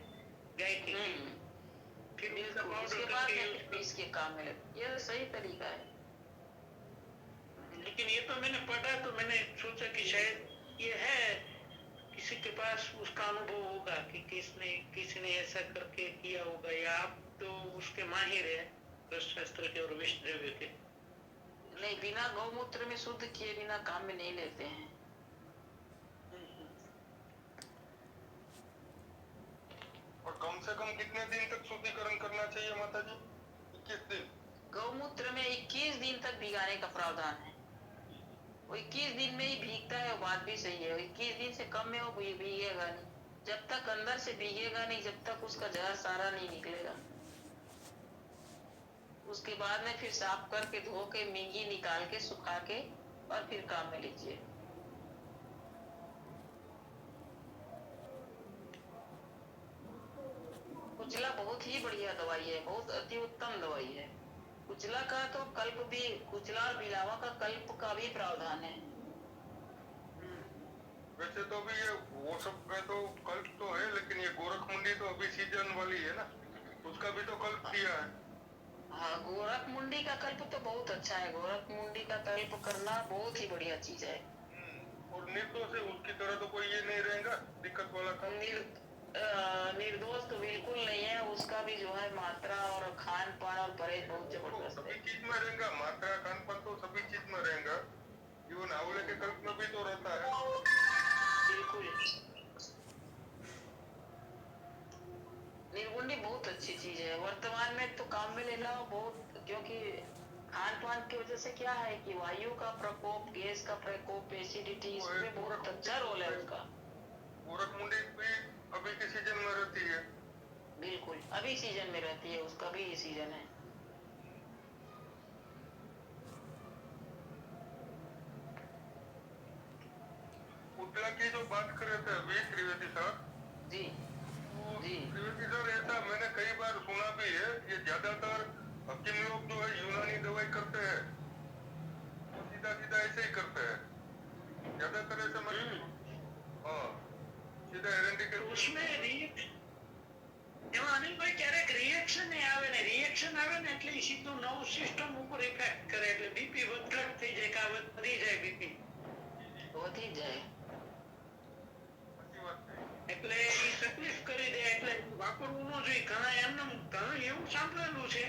गाय के घी, फिर उसका उसके पाउडर बाद करके में फिर इसके काम में लगे, ये सही तरीका है। लेकिन ये तो मैंने पढ़ा तो मैंने सोचा कि शायद ये है, किसी के पास उसका अनुभव होगा कि किसी ने ऐसा करके किया होगा, या आप तो उसके माहिर है रस शास्त्र के और विष द्रव्य के। नहीं, बिना गौमूत्र में शुद्ध किए बिना काम में नहीं लेते हैं। और कम से कम कितने दिन तक शुद्धिकरण करना चाहिए माता जी? 21 दिन। गौमूत्र में 21 दिन तक भिगाने का प्रावधान है। वो 21 दिन में ही भीगता है, वो बात भी सही है। 21 दिन से कम में वो भीगेगा नहीं। जब तक अंदर से भीगेगा नहीं, जब तक उसका जहर सारा नहीं निकलेगा। उसके बाद में फिर साफ करके धो के मिंगी निकाल के सुखा के और फिर काम में लीजिए। कुचला बहुत ही बढ़िया दवाई है, बहुत अति उत्तम दवाई है। कुचला का तो कल्प भी, कुचला और बिलावा का कल्प का भी प्रावधान है। वैसे तो अभी ये वो सब का तो कल्प तो है, लेकिन ये गोरख मुंडी तो अभी सीजन वाली है ना, उसका भी तो कल्प दिया है। हाँ, गोरख मुंडी का कल्प तो बहुत अच्छा है। गोरख मुंडी का कल्प करना बहुत ही बढ़िया चीज है। और निर्दोष है, उसकी तरह तो कोई ये नहीं रहेगा दिक्कत वाला काम। निर्दोष तो बिल्कुल नहीं है। उसका भी जो है मात्रा और खान पान और परहेज बहुत जबरदस्त सभी है। चीज में रहेगा, मात्रा खान पान तो सभी चीज में रहेगा। इवन आंवले के कल्प में भी तो रहता है। बिल्कुल, निर्गुंडी बहुत अच्छी चीज है। वर्तमान में तो काम में लेना बहुत, क्योंकि खान पान की वजह से क्या है कि वायु का प्रकोप, गैस का प्रकोप, एसिडिटी, इसमें बहुत अच्छा रोल है उसका। गोरख मुंडी भी अभी के सीजन में रहती है। बिल्कुल, अभी सीजन में रहती है, उसका भी सीजन है। कुटला की जो बात कर रहे थे अभी त्रिवेदी साहब जी जी। त्रिवेदी सर, ऐसा मैंने कई बार सुना भी है, ये ज्यादातर हकीम लोग जो है यूनानी दवाई करते हैं, वो सीधा सीधा ऐसे ही करते हैं ज्यादातर ऐसे हाँ, सीधा एरेंडिकेट। उसमें એમાં અનિલભાઈ ક્યારેક રિએક્શન આવે ને, રિએક્શન આવે ને એટલે ઈ સીધું નવું સિસ્ટમ ઉપર ઇફેક્ટ કરે, એટલે બીપી વધઘટ થઈ જાય કે વધી જાય બીપી, વધી જાય, સાચી વાત છે। એટલે ઈ તકલીફ કરી દે, એટલે વાપરવું ન જોઈએ। ઘણા એમને ઘણું એવું સાંભળેલું છે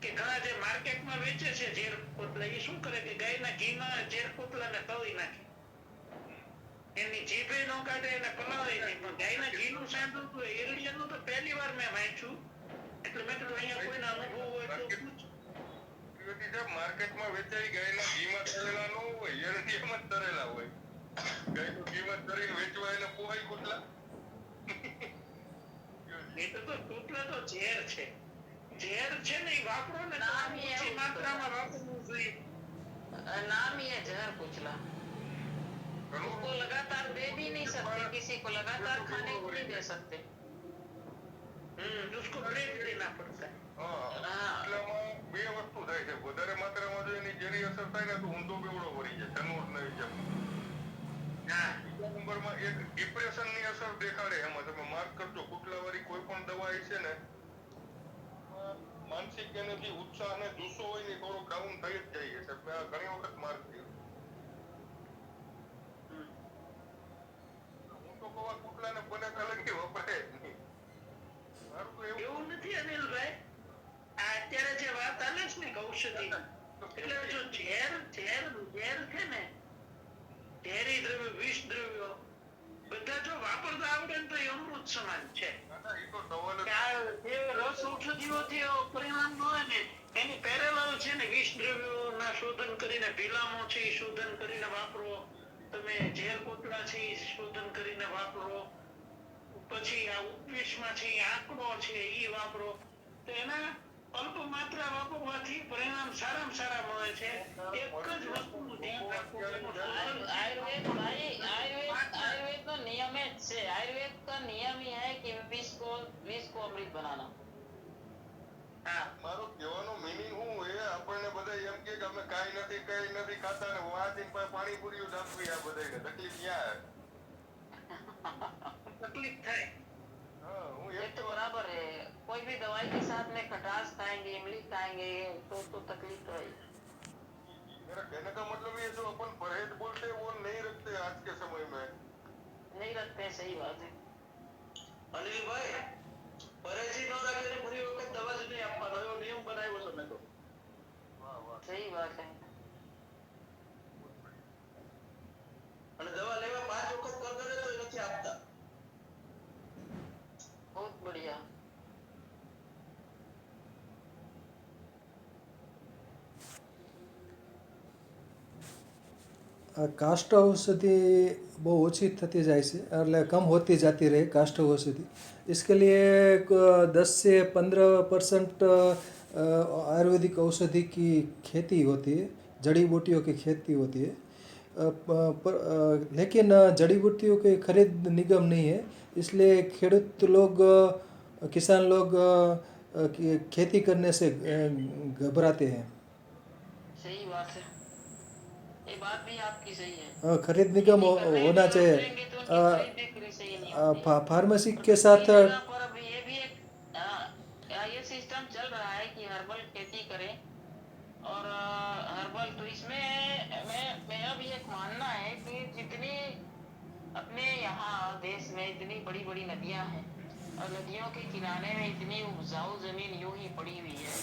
કે ઘણા જે માર્કેટમાં વેચે છે ઝેર કોતલા, એ શું કરે કે ગાયના ઘીમાં ઝેર કોતલાને તળી નાખે, એની જીભે નો કાઢે એને પલાળે નહીં, પણ ગાયના ઘીનું સાંભળ્યું તો એરડિયાનું તો પહેલી વાર મેં વાંચ્યું, એટલે મેં કીધું અહીંયા કોઈના અનુભવ હોય તો પૂછ। ત્રિવેદી સાહેબ, માર્કેટમાં વેચાઈ ગાયના ઘીમાં તળેલા ન હોય, એરંડિયામાં જ તળેલા હોય। ગાયનું ઘીમાં તળીને વેચવા એને પોહાય કુટલા। એ તો કોતલા તો ઝેર છે, ઝેર છે ને, એ વાપરો ને તો નામ એ ઓછી એવું માત્રામાં વાપરવું જોઈએ। नाम ही है जहर कुचला। उसको लगातार दे भी नहीं सकते, किसी को लगातार खाने को नहीं दे सकते। उसको ब्रेक देना पड़ता है। હા, हाँ, કુટલામાં બે વસ્તુ થાય છે, વધારે માત્રામાં જો એની ઝેરી અસર થાય ને તો ઊંધો બેવડો વળી જાય, ધનવટના હિસાબે। હા, બીજા નંબરમાં એક ડિપ્રેશનની અસર દેખાડે। એમાં તમે માર્ક કરજો, કુટલાવાળી કોઈ પણ દવા છે ને, માનસિક એનાથી ઉત્સાહ અને જુસ્સો હોય ને થોડો ડાઉન થઈ જ જાય છે। મેં આ ઘણી વખત માર્ક કર્યું। હું તો કહું આ કુટલાને બને કાલે કે વપરાય જ નહીં। મારું તો એવું એવું નથી અનિલભાઈ, આ અત્યારે જે વાત ચાલે છે ને ઔષધિ, એટલે જો ઝેર ઝેર ઝેર છે ને, ઝેરી દ્રવ્ય, વિષ દ્રવ્યો બધા જો વાપરતા આવડે ને તો એ અમૃત સમાન છે। ના, ના, એ તો સવાલ જ કે આ જે રસ ઔષધિઓથી પરિણામ ન હોય ને, એની પેરેલલ છે ને, વિષ દ્રવ્યોના શોધન કરીને, ભીલામો છે એ શોધન કરીને વાપરો, તમે ઝેર કોટડા છે એ શોધન કરીને વાપરો, પછી આ ઉપવિષમાં છે એ આંકડો છે એ વાપરો, તો એના અલ્પ માત્રા વાપરવાથી પરિણામ સારામાં સારા મળે છે। એક જ વસ્તુનું ધ્યાન રાખવું, आयुर्वेद भाई, आयुर्वेद तो नियम है से, आयुर्वेद का नियम ही है कि विष को अमृत बनाना। હા, મારો કહેવાનો મીનિંગ શું હોય, આપણને બધા એમ કે અમે કાંઈ નથી ખાતા ને વાંચીને પાણીપુરીઓ દાખવી આ બધાને તકલીફ ક્યાં તકલીફ થાય। હા, હું ये એમ तो बराबर है। कोई भी दवाई के साथ में खटास खाएंगे, इमली खाएंगे तो तकलीफ तो है। मेरा कहने का मतलब ये जो अपन परहेज बोलते हैं वो नहीं रखते आज के समय में। नहीं रखते हैं, सही बात है। અનિલભાઈ પરેજી ન રાખીને ફરી વખત દવા જ નહીં આપવાનો એવો નિયમ બનાવ્યો છે મેં તો। વાહ વાહ, सही बात है। અને દવા લેવા 5 વખત કરતો ને તો નથી આપતા। बहुत बढ़िया। કાસ્ટ औषधि બહુ ઓછી થતી જાય છે એટલે કમ હોती जाती रहे कास्ट औषधि इसके लिए 10 से 15% आयुर्वेदिक औषधि की खेती होती है, जड़ी बूटियों की खेती होती है। लेकिन जड़ी बूटियों की खरीद निगम नहीं है, इसलिए खेडूत लोग किसान लोग खेती करने से घबराते हैं। सही बात है, ये बात भी आपकी सही है। खरीद निगम खेती कर रहे हैं होना भी और चाहिए। करेंगे तो उनकी खरीद बिक्री सही नहीं होती है। फार्मेसी और के कई साथ जगह पर अब ये भी एक ये सिस्टम चल रहा है कि हर्बल खेती करें और हर्बल, तो इसमें मेरा भी एक मानना है कि जितनी अपने यहाँ देश में इतनी बड़ी बड़ी नदियां हैं और नदियों के किनारे में इतनी उपजाऊ जमीन यूं ही पड़ी हुई है,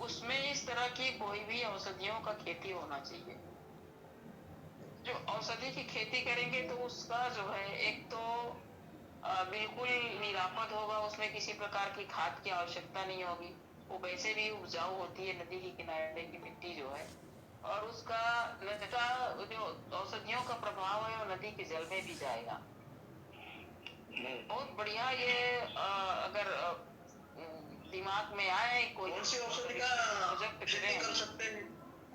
उसमें इस तरह की कोई भी औषधियों का खेती होना चाहिए। जो औषधि की खेती करेंगे तो उसका जो है एक तो बिल्कुल निरापद होगा, उसमें किसी प्रकार की खाद की आवश्यकता नहीं होगी, वो वैसे भी उपजाऊ होती है नदी के किनारे की मिट्टी जो है, और उसका जो औषधियों का प्रभाव है वो नदी के जल में भी जाएगा। बहुत बढ़िया ये अगर दिमाग में आए कोई कौन सी औषधि का प्रोजेक्ट खेती कर करें। सकते हैं?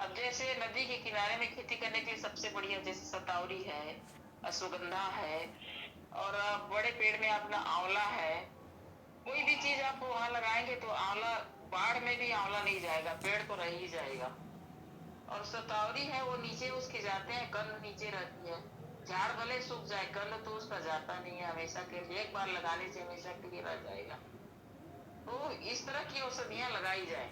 अब जैसे नदी के किनारे में खेती करने के लिए सबसे बढ़िया जैसे सतावरी है, अश्वगंधा है, और बड़े पेड़ में अपना आंवला है। कोई भी चीज आप वहां लगाएंगे तो आंवला, बाढ़ में भी आंवला नहीं जाएगा, पेड़ तो रह ही जाएगा। और सतावरी है वो नीचे उसके जाते हैं, कंद नीचे रहती है, झाड़ भले सूख जाए कंद तो उसका जाता नहीं है हमेशा के लिए, एक बार लगाने से हमेशा के लिए रह जाएगा। तो इस तरह की औषधियां लगाई जाए।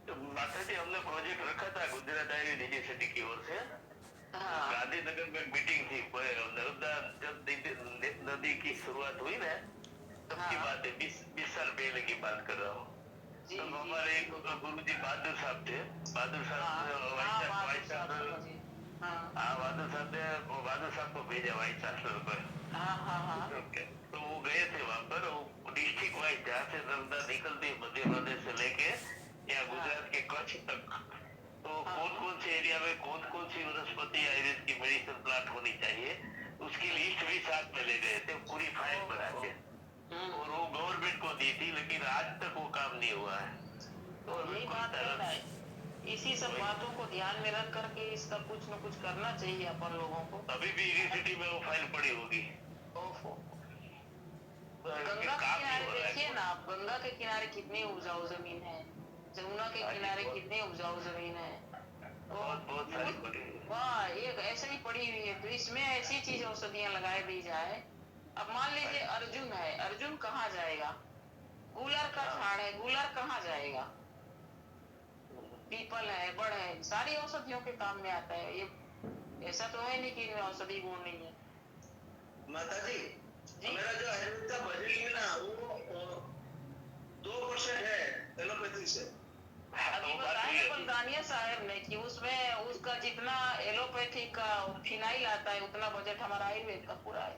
तो माता जी हमने प्रोजेक्ट रखा था गुजरात आयुर्वेद यूनिवर्सिटी की ओर से। हाँ गांधीनगर में मीटिंग थी, नर्मदा जब नदी की शुरुआत हुई ना तब की बात है, 20 साल पहले की बात कर रहा हूँ। तब हमारे एक गुरु जी बहादुर साहब थे, बहादुर साहब बहादुर साहब को भेजा वाइस चांसलर पर। तो वो गए थे वहाँ पर, वो डिस्ट्रिक्ट वाइज जहाँ से नर्मदा निकलती है मध्य प्रदेश से लेके यहाँ गुजरात के कच्छ तक, तो कौन कौन से एरिया में कौन कौन सी वनस्पति आयुर्वेद की मेडिसिन प्लांट होनी चाहिए उसकी लिस्ट भी साथ में ले गए थे, पूरी फाइल बना के, और वो गवर्नमेंट को दी थी, लेकिन आज तक वो काम नहीं हुआ है। तो यही बात है ना, इसी सब बातों को ध्यान में रख करके इसका कुछ न कुछ करना चाहिए अपन लोगों को। अभी भी यूनिवर्सिटी में वो फाइल पड़ी होगी। गंगा के किनारे देखिए ना आप, गंगा के किनारे कितनी उपजाऊ जमीन है, जमुना के किनारे कितनी उपजाऊ जमीन है, बहुत सारी पड़ी हुई है। वाह एक ऐसे ही पड़ी हुई है। तो इसमें ऐसी चीज औषधियां लगाई दी जाए। अब मान लीजिए अर्जुन है, अर्जुन कहाँ जाएगा? गूलर का झाड़ है, गूलर कहाँ जाएगा? पीपल है, बड़ है, सारी औषधियों के काम में आता है। ये ऐसा तो है नहीं कि इनमें औषधि गुण नहीं है। माता जी मेरा जो आयुर्वेद का बजट है ना वो 2% है एलोपैथी से। अभी बताए बलदानिया साहब ने कि उसमें उसका जितना एलोपैथी का फिनाइल आता है उतना बजट हमारा आयुर्वेद का पूरा है।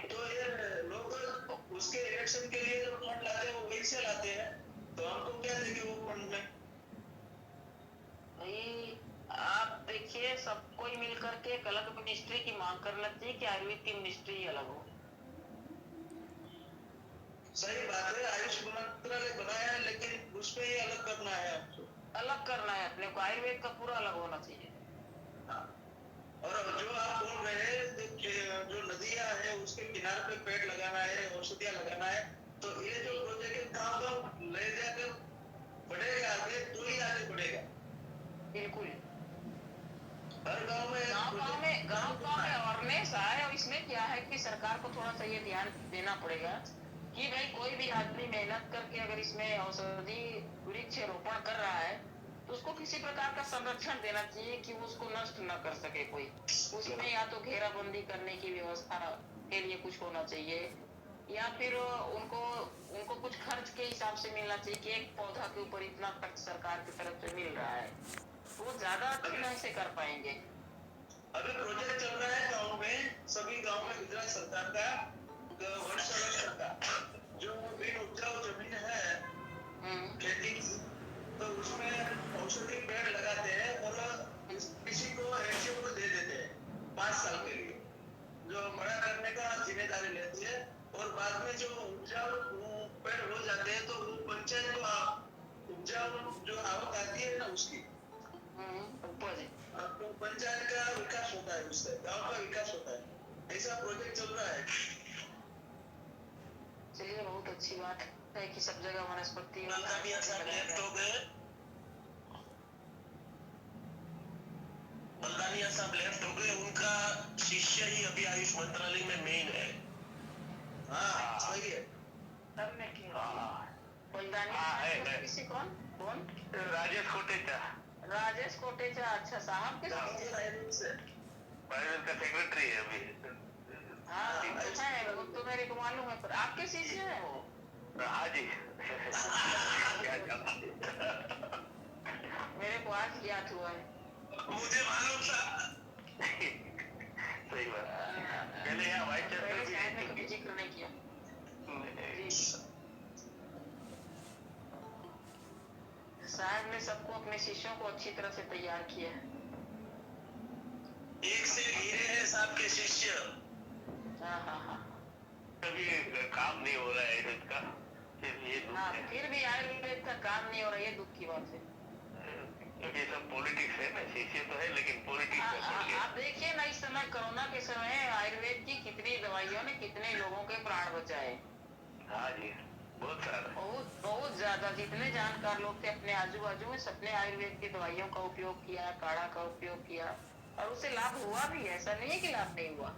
तो ये लोग उसके इलेक्शन के लिए जो फंड लाते हैं वो वहीं से लाते हैं, तो हमको क्या देंगे वो फंड में? भाई आप देखिए, सब कोई मिल करके एक अलग मिनिस्ट्री की मांग करना चाहिए कि आयुर्वेद की मिनिस्ट्री अलग हो। सही बात है, आयुष मंत्रालय बनाया है लेकिन उस पे ही अलग करना है हमको। अलग करना है अपने को, आयुर्वेद का पूरा अलग होना चाहिए। और जो आप बोल रहे हैं जो नदियां हैं उसके किनारे पे पेड़ लगाना है, औषधियां लगाना है, तो ये जो प्रोजेक्ट है काम ले जाकर बढ़ेगा आगे तो ही आगे बढ़ेगा। बिल्कुल हर गांव में अवेयरनेस आए। और इसमें क्या है कि सरकार को थोड़ा सा ये ध्यान देना पड़ेगा कि भाई कोई भी आदमी मेहनत करके अगर इसमें औषधि वृक्ष रोपण कर रहा है तो उसको किसी प्रकार का संरक्षण देना चाहिए कि वो उसको नष्ट न कर सके कोई। उसमें या तो घेराबंदी करने की व्यवस्था के लिए कुछ होना चाहिए, या फिर उनको कुछ खर्च के हिसाब से मिलना चाहिए कि एक पौधा के ऊपर इतना खर्च सरकार की तरफ से मिल रहा है, तो वो ज्यादा अच्छी ढंग से कर पाएंगे। अभी प्रोजेक्ट चल रहा है गांव में, सभी गांव में गुजरात सरकार का वन संरक्षण का, जो बिन उपजाऊ जमीन है खेती की, तो उसमें औषधि पेड़ लगाते हैं और किसी को जिम्मेदारी लेती है और बाद में जो उपजाऊ पेड़ हो जाते हैं तो वो पंचायत को उपजाऊ जो आवक आती है ना उसकी उपज तो पंचायत का विकास होता है, उससे गांव का विकास होता है। ऐसा प्रोजेक्ट चल रहा है। चलिए, बहुत अच्छी बात है कि सब जगह वनस्पति बलदानिया साहब लेफ्ट हो गए, बलदानिया साहब लेफ्ट हो गए, उनका शिष्य ही अभी आयुष मंत्रालय में मेन है। हाँ सही है। तब मैं क्यों बलदानी है। किसी कौन कौन राजेश कोटेचा, राजेश कोटेचा। अच्छा, साहब के प्राइवेट का सेक्रेटरी है अभी। हाँ तो है, वो तो मेरे को मालूम है, पर आपके शिष्य है वो? हाँ जी। क्या मेरे को आज ज्ञात हुआ है। मुझे मालूम था। सही बात। पहले यहाँ वाइस पहले चांसलर शायद ने भी कभी जिक्र नहीं किया। साहब ने सबको, अपने शिष्यों को अच्छी तरह से तैयार किया है। एक से हीरे है साहब के शिष्य। हाँ। कभी काम नहीं हो रहा है इसका, ये दुख हाँ, है। फिर भी आयुर्वेद का काम नहीं हो रहा, ये दुख की बात है। क्योंकि सब पॉलिटिक्स है ना, शिष्य तो है लेकिन पॉलिटिक्स में पड़ गया। आप देखिए ना, इस समय कोरोना के समय आयुर्वेद की कितनी दवाइयों ने कितने लोगों के प्राण बचाए। हाँ जी, बहुत सारा। बहुत ज्यादा। जितने जानकार लोग थे अपने आजू बाजू में, सबने आयुर्वेद की दवाइयों का उपयोग किया, काढ़ा का उपयोग किया, और उससे लाभ हुआ भी। ऐसा नहीं है कि लाभ नहीं हुआ,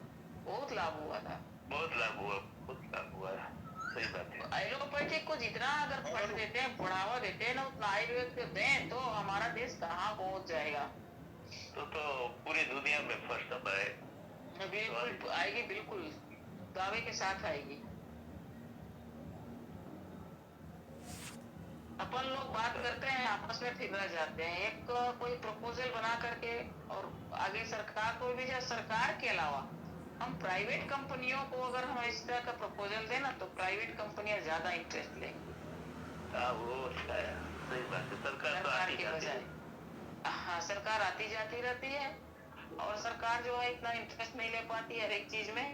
बहुत लाभ हुआ था। बहुत लाभ हुआ, बहुत लाभ हुआ। सही बात है। एलोपैथिक को जितना अगर फंड देते हैं, बढ़ावा देते हैं ना, उतना आयुर्वेद को दें तो हमारा देश कहाँ पहुँच जाएगा। तो पूरी दुनिया में फर्स्ट नंबर है। बिल्कुल आएगी, बिल्कुल दावे के साथ आएगी। अपन लोग बात करते हैं, आपस में फिर रह जाते हैं। एक कोई प्रपोजल बना करके और आगे सरकार को भी, सरकार के अलावा हम प्राइवेट कंपनियों को अगर हम इस तरह का प्रपोजल दें ना, तो प्राइवेट कंपनियां ज्यादा इंटरेस्ट लेंगी। वो अच्छा है, सही बात है। सरकार तो सरकार आती के जाती है। बजाय हाँ, सरकार आती जाती रहती है और सरकार जो है इतना इंटरेस्ट नहीं ले पाती है हर एक चीज में।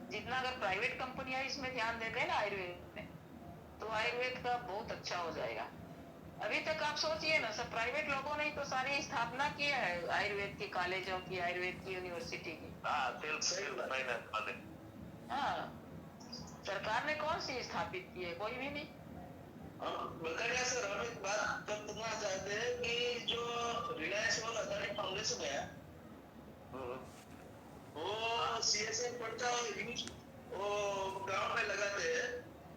जितना अगर प्राइवेट कंपनियां इसमें ध्यान देते हैं ना आयुर्वेद में, तो आयुर्वेद का बहुत अच्छा हो जाएगा। अभी तक आप सोचिए ना, सब प्राइवेट लोगों ने ही तो सारी स्थापना की है आयुर्वेद के कॉलेजों की, आयुर्वेद की यूनिवर्सिटी की। हाँ, सेल्फ फाइनेंस वाले। हाँ, सरकार ने कौन सी स्थापित की है? कोई भी नहीं। बकरिया सर, हम एक बात करना चाहते हैं कि जो रिलायंस और अदानी फाउंडेशन है, वो सीएसआर फंड का यूज वो गांव में लगाते हैं,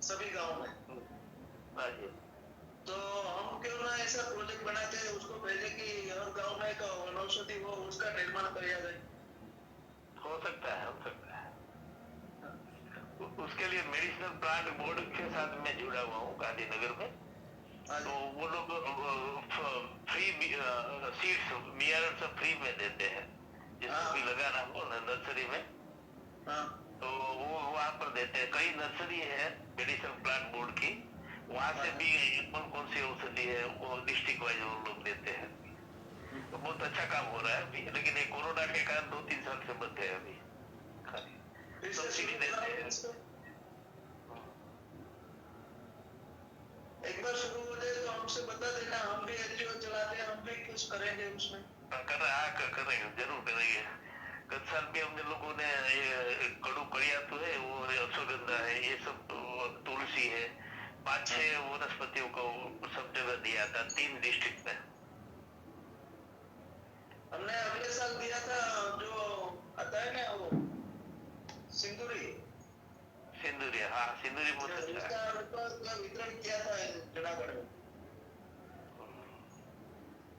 सभी गांव में। हाँ जी। तो हम क्यों ना ऐसा प्रोजेक्ट बनाते हैं, उसको भेजे कि हर गांव में एक वनौषधि हो, उसका निर्माण किया जाए। हो सकता है, हो सकता है। उसके लिए मेडिसिनल प्लांट बोर्ड के साथ मैं जुड़ा हुआ हूँ गांधीनगर में। तो वो लोग फ्री सीड्स मियारल सब फ्री में देते हैं, जिसको भी लगाना हो ना नर्सरी में। तो वो वहाँ पर देते हैं। कई नर्सरी है मेडिसिनल प्लांट बोर्ड की, वहाँ से भी कौन सी औषधि है वो डिस्ट्रिक्ट वाइज वो लोग देते हैं। तो बहुत अच्छा काम हो रहा है अभी, लेकिन ये कोरोना के कारण 2-3 साल से बंद है अभी। सब्सिडी देते हैं। एक बार शुरू हो जाए तो हमसे बता देना, हम भी एनजीओ चलाते हैं, हम भी कुछ करेंगे उसमें। करेंगे, जरूर करेंगे। गत साल भी हमने लोगों ने ये कड़ू कड़िया तो है, वो अश्वगंधा है, ये सब तुलसी है, 5-6 वनस्पतियों को सब जगह दिया था 3 डिस्ट्रिक्ट में। हमने अगले साल दिया था, जो आता है ना वो सिंदूरी। हाँ, सिंदूरी बहुत अच्छा है। उसका वितरण किया था जूनागढ़ में।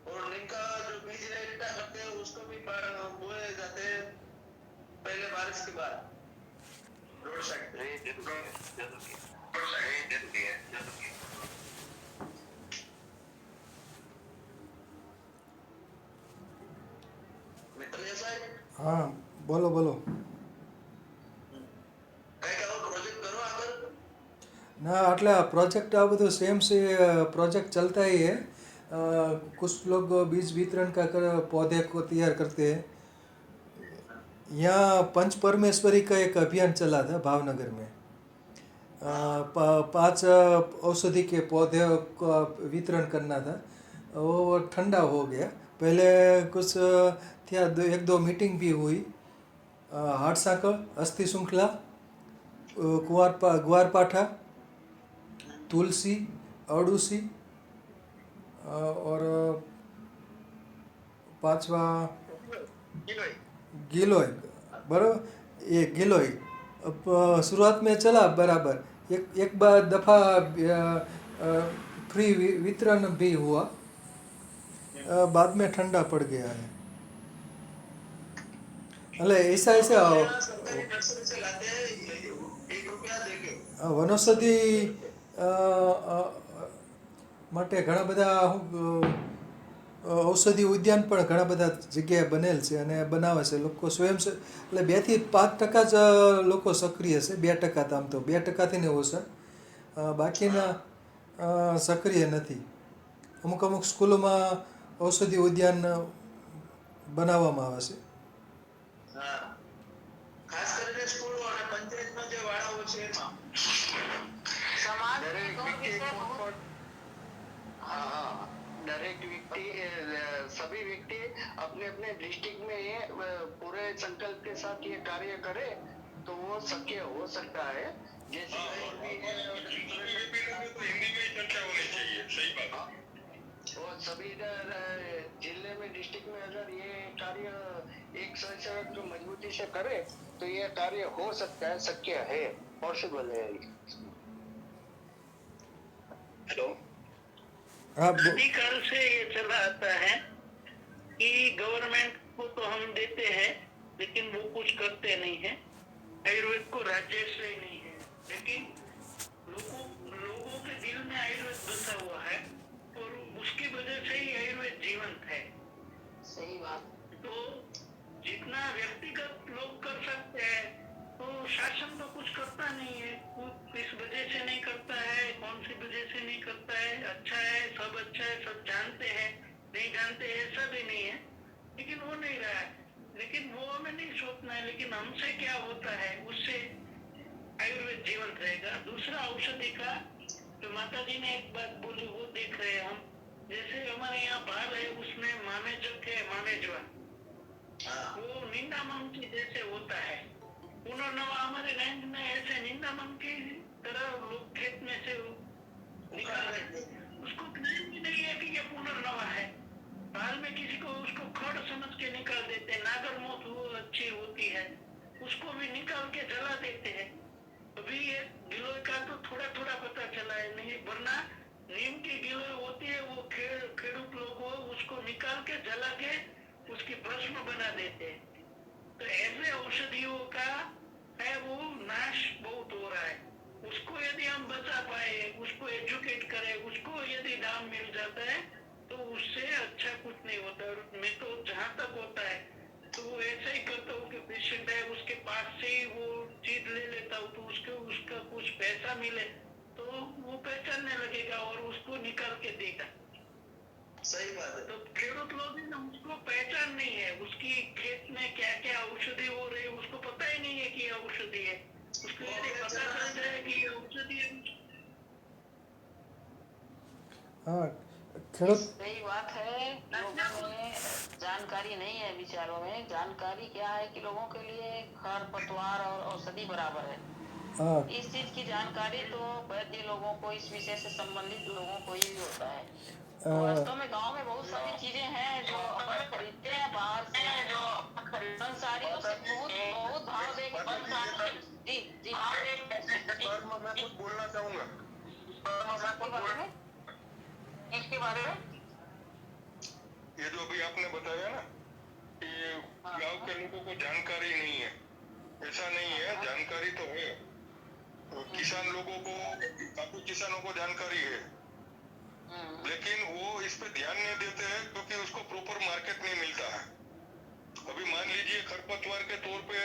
और इनका जो बीज इकट्ठा करते हैं उसको भी बोए जाते हैं पहले बारिश के बाद रोड साइड पे। मित्र जैसा हाँ, बोलो बोलो। प्रोजेक्ट करो આગળ। ना એટલે प्रोजेक्ट आ બધું सेम से प्रोजेक्ट चलता ही है। कुछ लोग बीज वितरण का पौधे को तैयार करते हैं, यहाँ पंच परमेश्वरी का एक अभियान चला था भावनगर में। 5 औषधि के पौधे का वितरण करना था। वो ठंडा हो गया। पहले कुछ थिया 1-2 मीटिंग भी हुई। हाट सांकल, अस्थि श्रृंखला, ग्वारपाठा, तुलसी, अड़ूसी और 5वा गिलोय, बराबर। ये गिलोय अब शुरुआत में चला बराबर, एक बार दफ़ा फ्री वितरण भी हुआ, बाद में ठंडा पड़ गया है। એટલે ऐसा सरकारी नर्सरी से लाते हैं, 1 रुपया देके। વનૌષધિ માટે ઘણા બધા ઔષધિ ઉદ્યાન પણ ઘણા બધા જગ્યાએ બનેલ છે અને બનાવે છે લોકો સ્વયં. એટલે 2-5% જ લોકો સક્રિય છે, 2% આમ તો 2%થી ને ઓછા, બાકીના સક્રિય નથી. અમુક સ્કૂલોમાં ઔષધિ ઉદ્યાન બનાવવામાં આવે છે. હા, ખાસ કરીને સ્કૂલો અને પંચાયતમાં જે વાળાઓ છે એમાં समाज में दरेक गौ व्यक्ति विषय बहुत पोत-पोत- हाँ हाँ, दरेक व्यक्ति सभी व्यक्ति अपने अपने डिस्ट्रिक्ट में ये पूरे संकल्प के साथ ये कार्य करे तो वो शक्य हो सकता है। जैसे वेबिनार में तो हिंदी में ही चर्चा होनी चाहिए, सही बात। और सभी जिले में डिस्ट्रिक्ट में अगर ये कार्य एक साथ मजबूती से करे तो ये कार्य हो सकता है, शक्य है, पॉसिबल है। हेलो, હા अधिकाल से ये चला आता है कि गवर्नमेंट को तो हम देते हैं लेकिन वो कुछ करते नहीं है। आयुर्वेद को राज्यश्री नहीं है, लेकिन लोगों के दिल में आयुर्वेद बसा हुआ है और उसकी वजह से ही आयुर्वेद जीवंत है। सही बात। तो जितना व्यक्तिगत लोग कर सकते हैं तो शासन तो कुछ करता नहीं है, किस वजह से नहीं करता है, कौन सी वजह से नहीं करता है। अच्छा है, सब अच्छा है, सब जानते हैं, नहीं जानते हैं सब ही नहीं है, लेकिन वो नहीं रहा है। लेकिन वो हमें नहीं सोचना है, लेकिन हमसे क्या होता है उससे आयुर्वेद जीवंत रहेगा। दूसरा औषधि का जो माता जी ने एक बात बोली वो देख रहे हैं हम, जैसे हमारे यहाँ बाल है उसमें मामेजक है, मामेजवा, वो निंदामन की जैसे होता है। पुनर्नवा हमारे रेंज में ऐसे निंदामन की तरह लोग खेत में से निकाल रहे थे, उसको ज्ञान भी नहीं है कि ये पुनर्नवा है। बाल में किसी को उसको खड़ समझ के निकाल देते हैं। नागरमोथ वो अच्छी होती है, उसको भी निकाल के जला देते हैं। अभी ये गिलोय का तो थोड़ा थोड़ा पता चला है, नहीं वरना नीम की गिलोय होती है वो खेडूत लोग उसको निकाल के जला के उसकी भस्म बना देते हैं। तो ऐसे औषधियों का है वो नाश बहुत हो रहा है। उसको यदि हम बचा पाए, उसको एजुकेट करें, उसको यदि दाम मिल जाता है तो उससे अच्छा कुछ नहीं होता। और मैं तो जहाँ तक होता है तो वो ऐसा ही करता हूँ कि पेशेंट है उसके पास से ही वो चीज ले लेता हूँ तो उसका कुछ पैसा मिले तो वो पहचानने लगेगा और उसको निकाल के देगा। सही बात है। तो खेडूत लोग ना उसको पहचान नहीं है, उसकी खेत में क्या क्या औषधि हो रही है उसको पता ही नहीं है कि ये औषधि है। उसको यदि पता चल जाए कि ये औषधि है હા ખેડૂત सही बात है। लोगों में जानकारी नहीं है, विचारों में जानकारी क्या है कि लोगों के लिए खर पतवार और औषधि बराबर है। હા इस चीज की जानकारी तो वैद्य लोगों को, इस विषय से संबंधित लोगों को ही होता है। वास्तव में गांव में बहुत सारी चीजें हैं जो अपन खरीदते हैं बाहर से, जो पंसारियों से बहुत भाव दे के जी जी सर मैं कुछ बोलना चाहूंगा। इसके बारे में इसके बारे में ये जो अभी आपने बताया ना कि गांव के लोगों को जानकारी नहीं है, ऐसा नहीं है, जानकारी तो है। तो किसान लोगों को, काफी किसानों को जानकारी है, लेकिन वो इस पे ध्यान नहीं देते हैं क्योंकि उसको प्रॉपर मार्केट नहीं मिलता है। अभी मान लीजिए खरपतवार के तौर पे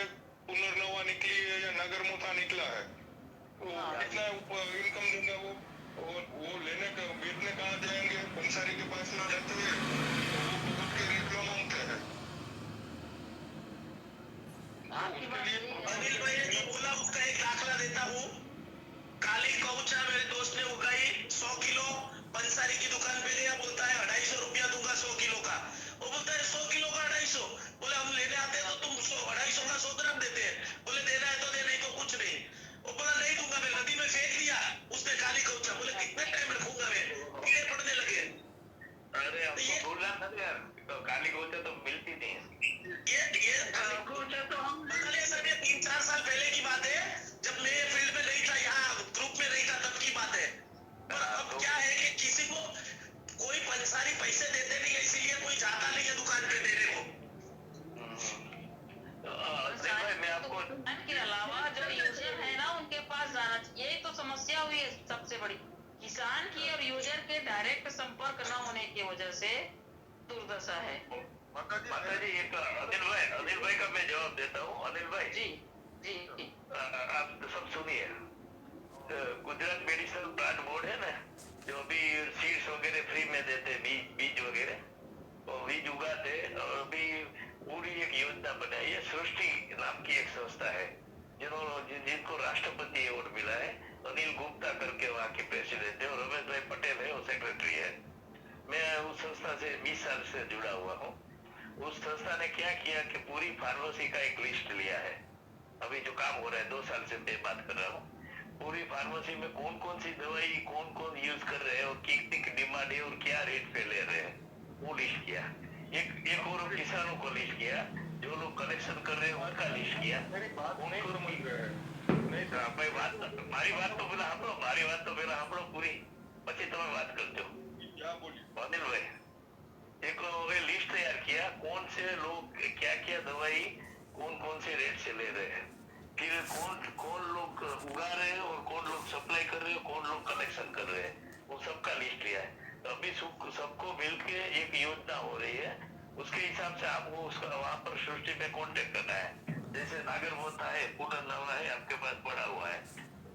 पुनर्नवा निकली है या नागरमोथा निकला है, तो कितना इनकम देगा वो? और वो लेने का बेचने कहाँ जाएंगे? पंसारी के पास में जाते हैं तो वो बहुत के रेट में मांगते हैं। आपकी बात सही है। अनिल भाई ने जो बोला उसका एक दाखला देता हूँ। काली कौचा मेरे दोस्त ने उगाई 100 किलो, पंसारी की दुकान पे गया, बोलता है 250 रुपया दूंगा 100 किलो का। वो बोलता है 100 किलो का 250। बोले हम लेने आते हैं तो तुम 250 का 100 ग्राम देते हैं। बोले देना है तो दे, नहीं तो कुछ नहीं। वो बोला नहीं दूंगा, मैं नदी में फेंक दिया उसने काली कौचा। बोले कितने टाइम रखूंगा मैं, कीड़े पड़ने लगे। अरे हमको बोलना था यार, तो काली गोचा तो मिलती नहीं। ये तो हम बता लिया सर, ये 3-4 साल पहले की बात है, जब मैं फील्ड में नहीं था, यहाँ ग्रुप में नहीं था, तब की बात है। पर अब क्या है कि किसी को कोई पंसारी पैसे देते नहीं है, इसीलिए कोई जाता नहीं है दुकान पे देने को। देखो भाई, मैं आपको किसान के अलावा जो यूजर है ना उनके पास जाना चाहिए। यही तो समस्या हुई है सबसे बड़ी, किसान की और यूजर के डायरेक्ट संपर्क न होने की वजह से दुर्दशा है। माता जी एक अनिल भाई का मैं जवाब देता हूँ। अनिल भाई जी जी जी। आप सब सुनिए, गुजरात मेडिसिनल प्लांट बोर्ड है ना, जो अभी सीड्स वगैरह फ्री में देते, बीज वगैरह, तो बीज उगाते, और अभी पूरी एक योजना बनाई है। सृष्टि नाम की एक संस्था है जिनको राष्ट्रपति अवार्ड मिला है। अनिल गुप्ता करके वहाँ के प्रेसिडेंट है, और रमेश भाई पटेल है, वो सेक्रेटरी है। मैं उस संस्था से 20 साल से जुड़ा हुआ हूँ। उस संस्था ने क्या किया कि पूरी फार्मेसी का एक लिस्ट लिया है। अभी जो काम हो रहा है, 2 साल से मैं बात कर रहा हूँ, पूरी फार्मेसी में कौन कौन सी दवाई कौन कौन यूज कर रहे हैं और कितनी डिमांड है और क्या रेट पे ले रहे हैं, वो लिस्ट किया। एक और किसानों को लिस्ट किया, जो लोग कलेक्शन कर रहे हैं उनका लिस्ट किया। मेरी बात नहीं समझ रहे हैं। नहीं सर, भाई मारी बात तो पहला हम लोग पूरी, પછી તમે વાત કરજો। क्या बोलिए? अनिल भाई, एक लिस्ट तैयार किया, कौन से लोग क्या क्या दवाई कौन से रेट से ले रहे हैं, फिर कौन लोग उगा रहे हैं और कौन लोग सप्लाई कर रहे हैं, कौन लोग कलेक्शन कर रहे हैं, वो सबका लिस्ट लिया है। तो अभी सबको मिलके एक योजना हो रही है। उसके हिसाब से आपको उसका वहाँ पर सृष्टि में कॉन्टेक्ट करना है। जैसे नागरमोथा है, पुनर्नवा है, आपके पास पड़ा हुआ है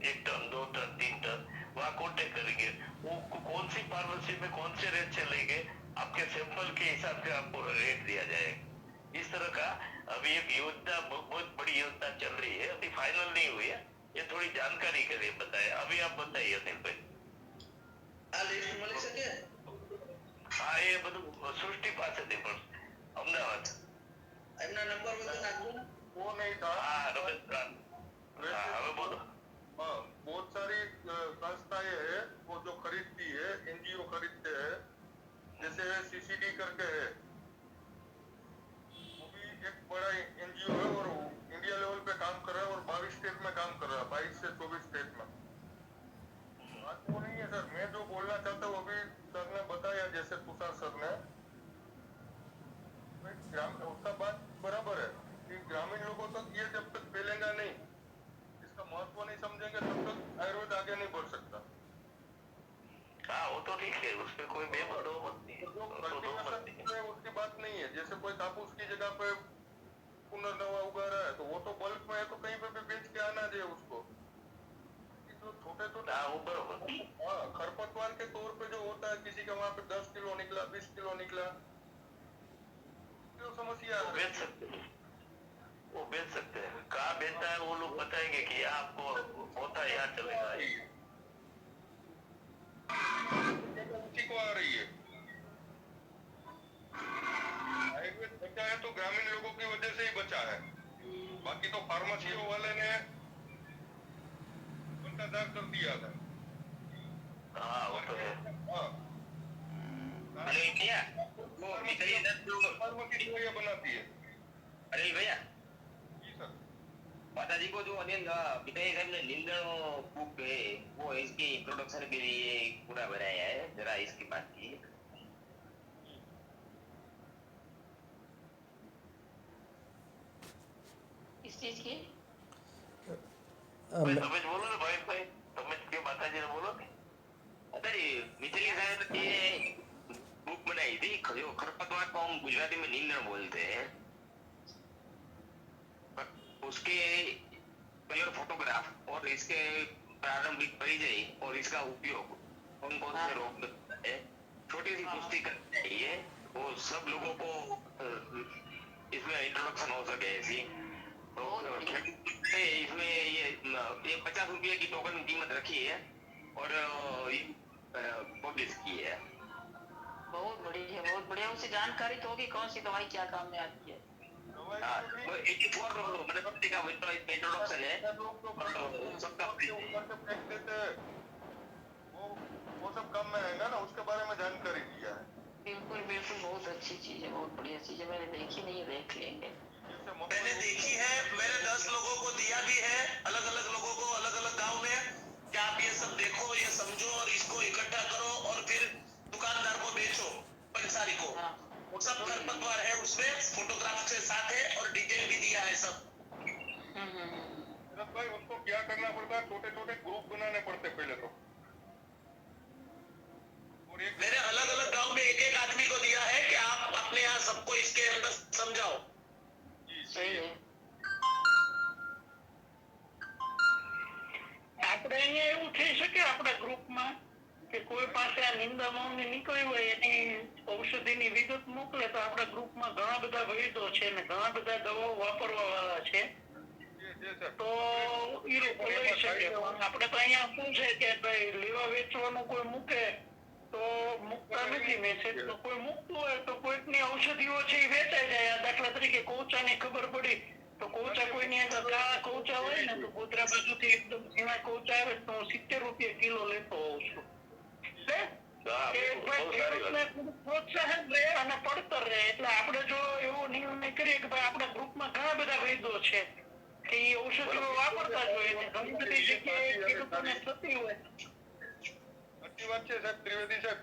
1 टन 2 टन 3 टन, वहाँ कॉन्टेक्ट करेंगे। वो कौन सी फार्मेसी में कौन से रेट से लेंगे, आपके सैंपल के हिसाब से आपको रेट दिया जाएगा। इस तरह का अभी एक योजना, बहुत बड़ी योजना चल रही है, अभी फाइनल नहीं हुई है। ये थोड़ी जानकारी के लिए बताया। अभी आप बताइए अनिल भाई। આ લિસ્ટ મળી શકે? हाँ, ये બધું સૃષ્ટિ પાસેથી પણ અમદાવાદ। એમના નંબર બધું નાખજો ને। वो नहीं था। हाँ रमेश, हाँ હવે બોલો। हाँ, बहुत सारी संस्थाएं हैं वो जो खरीदती है, एनजीओ खरीदते हैं, जैसे सीसीडी करके है, वो भी एक बड़ा एनजीओ है और इंडिया लेवल पे काम कर रहा है और 22 स्टेट में काम कर रहा है, 22 से 24 स्टेट में। बात वो नहीं है सर, मैं जो बोलना चाहता हूँ अभी सर ने बताया, जैसे तुषार सर ने, उसका बात बराबर है कि ग्रामीण लोगों तक ये जब तक फैलेगा नहीं, इसका महत्व नहीं समझेंगे, तब तक आयुर्वेद आगे नहीं बढ़ सकता। हाँ वो तो ठीक है, उसमें कोई बेमत नहीं है, जो उसको दो मत नहीं है। में उसकी बात नहीं है। जैसे कोई कापूस की जगह पे पुनर्नवा उगा रहा है, तो वो तो बल्क में है, तो कहीं पे भी बेच के आना चाहिए उसको। जो छोटे छोटे हाँ वो बरोबर। खरपतवार के तौर पे जो होता है, किसी का वहाँ पे 10 किलो निकला, 20 किलो निकला, जो समस्या वो बेच सकते हैं, वो बेच सकते हैं। कहाँ बेचना है वो लोग बताएंगे कि यहाँ आपको होता है, यहाँ चलेगा। उसी को आ रही है। आयुर्वेद बचा है तो ग्रामीण लोगों की वजह से ही बचा है, बाकी तो फार्मेसियों वाले ने घंटादार कर दिया था। हाँ वो तो है। हाँ, अरे भैया, वो मिताली दत्त जो फार्मेसी दवाइयाँ बनाती है। अनिल भैया, जी सर। माताजी को जो अनिल पिताजी साहब ने नींदड़ बुक है, वो इसके इंट्रोडक्शन के लिए पूरा बनाया है, जरा इसकी बात की। इस चीज की भाई તમે જ બોલો ને ભાઈ, તમે જ કે માતાજીને બોલો ને। अरे मिताली साहब ने बुक बनाई थी, जो खरपतवार को हम गुजराती में नींदड़ बोलते हैं, उसके कलर फोटोग्राफ और इसके प्रारंभिक परिचय और इसका उपयोग कौन कौन से रोग में है, छोटी सी पुस्तिका चाहिए, वो सब लोगों को इसमें इंट्रोडक्शन हो सके ऐसी। तो ₹50 की टोकन की कीमत रखी है और पब्लिश की है। बहुत बढ़िया। उसे जानकारी तो होगी कौन सी दवाई क्या काम में आती है। हाँ, तो 84 मतलब का इंट्रोडक्शन है और सबका ऊपर से फेंक देते हैं, वो सब काम में आएगा ना, उसके बारे में जानकारी दिया है। बिल्कुल बहुत अच्छी चीज है, बहुत बढ़िया चीज है। मैंने देखी नहीं है, देख लेंगे। मैंने देखी है, मैंने 10 लोगों को दिया भी है, अलग अलग लोगों को अलग अलग गांव में, कि आप ये सब देखो, ये समझो और इसको इकट्ठा करो और फिर दुकानदार को बेचो, पंसारी को। हाँ। वो सब खरपतवार है उसमें, फोटोग्राफ के साथ है और डिटेल भी दिया है सब। भाई उसको क्या करना पड़ता है, छोटे छोटे ग्रुप बनाने पड़ते पहले तो, और एक मैंने अलग अलग गांव में एक एक आदमी को दिया है कि आप अपने यहाँ सबको इसके अंदर समझाओ। सही है। આપણે અહીંયા એવું થઈ શકે આપણા ગ્રુપમાં કે કોઈ પાસે આ નિંદા મૌની નીકળી હોય એની ઔષધિની વિગત મોકલે તો આપણા ગ્રુપમાં ઘણા બધા વૈદો છે ને ઘણા બધા દવાઓ વાપરવા વાળા છે તો એ લોકો લઈ શકે. આપણે તો અહીંયા શું છે કે ભાઈ લેવા વેચવાનું કોઈ મૂકે તો મૂકતા નથી મેસેજ, તો કોઈ મૂકતું હોય તો કોઈકની ઔષધિઓ છે એ વેચાઈ જાય. દાખલા તરીકે કોચાની ખબર પડી તો કોચા કોઈની આગળ કાળા કોચા હોય ને તો ગોધરા બાજુથી એકદમ ઝીણા કોચા આવે તો હું ₹70 કિલો લેતો હોઉં છું. પ્રોત્સાહન રહે અને પડતર રહે. એટલે આપણે જો એવો નિર્ણય કરીએ કે ભાઈ આપણા ગ્રુપમાં ઘણા બધા વૈદો છે કે એ ઔષધિઓ વાપરતા જ હોય ને ઘણી બધી જગ્યાએ ખેડૂતોને થતી હોય. સાચી વાત છે સાહેબ ત્રિવેદી સાહેબ.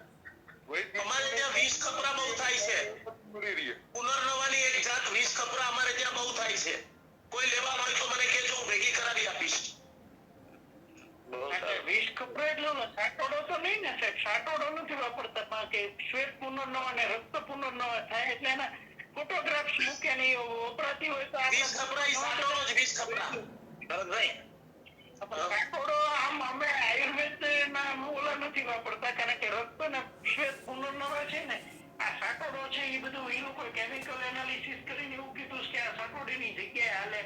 અમારે ત્યાં 20 ખપરા બહુ થાય છે. પુનર્નવાની એક જાત 20 ખપરા અમારે ત્યાં બહુ થાય છે. કોઈ લેવા હોય તો મને કહેજો, હું ભેગી કરાવી આપીશ. 20 ખપરા એટલે સાટોડો તો નહીં ને સાહેબ? સાટોડો નથી વાપરતા પણ કે શ્વેત પુનર્નવા ને રક્ત પુનર્નવા થાય એટલે એના ફોટોગ્રાફ્સ મૂકે ને એ વપરાતી હોય તો 20 ખપરા ઈ સાટોડો જ 20 ખપરા. ભરતભાઈ સાટોડો આમ અમે આયુર્વેદના ઓલા નથી વાપરતા કારણ કે રક્ત ને શ્વેત પુનર્નવા છે ને આ સાટોડો છે એ બધું એ લોકો કેમિકલ એનાલિસિસ કરીને એવું કીધું કે આ સાટોડીની જગ્યાએ હાલે.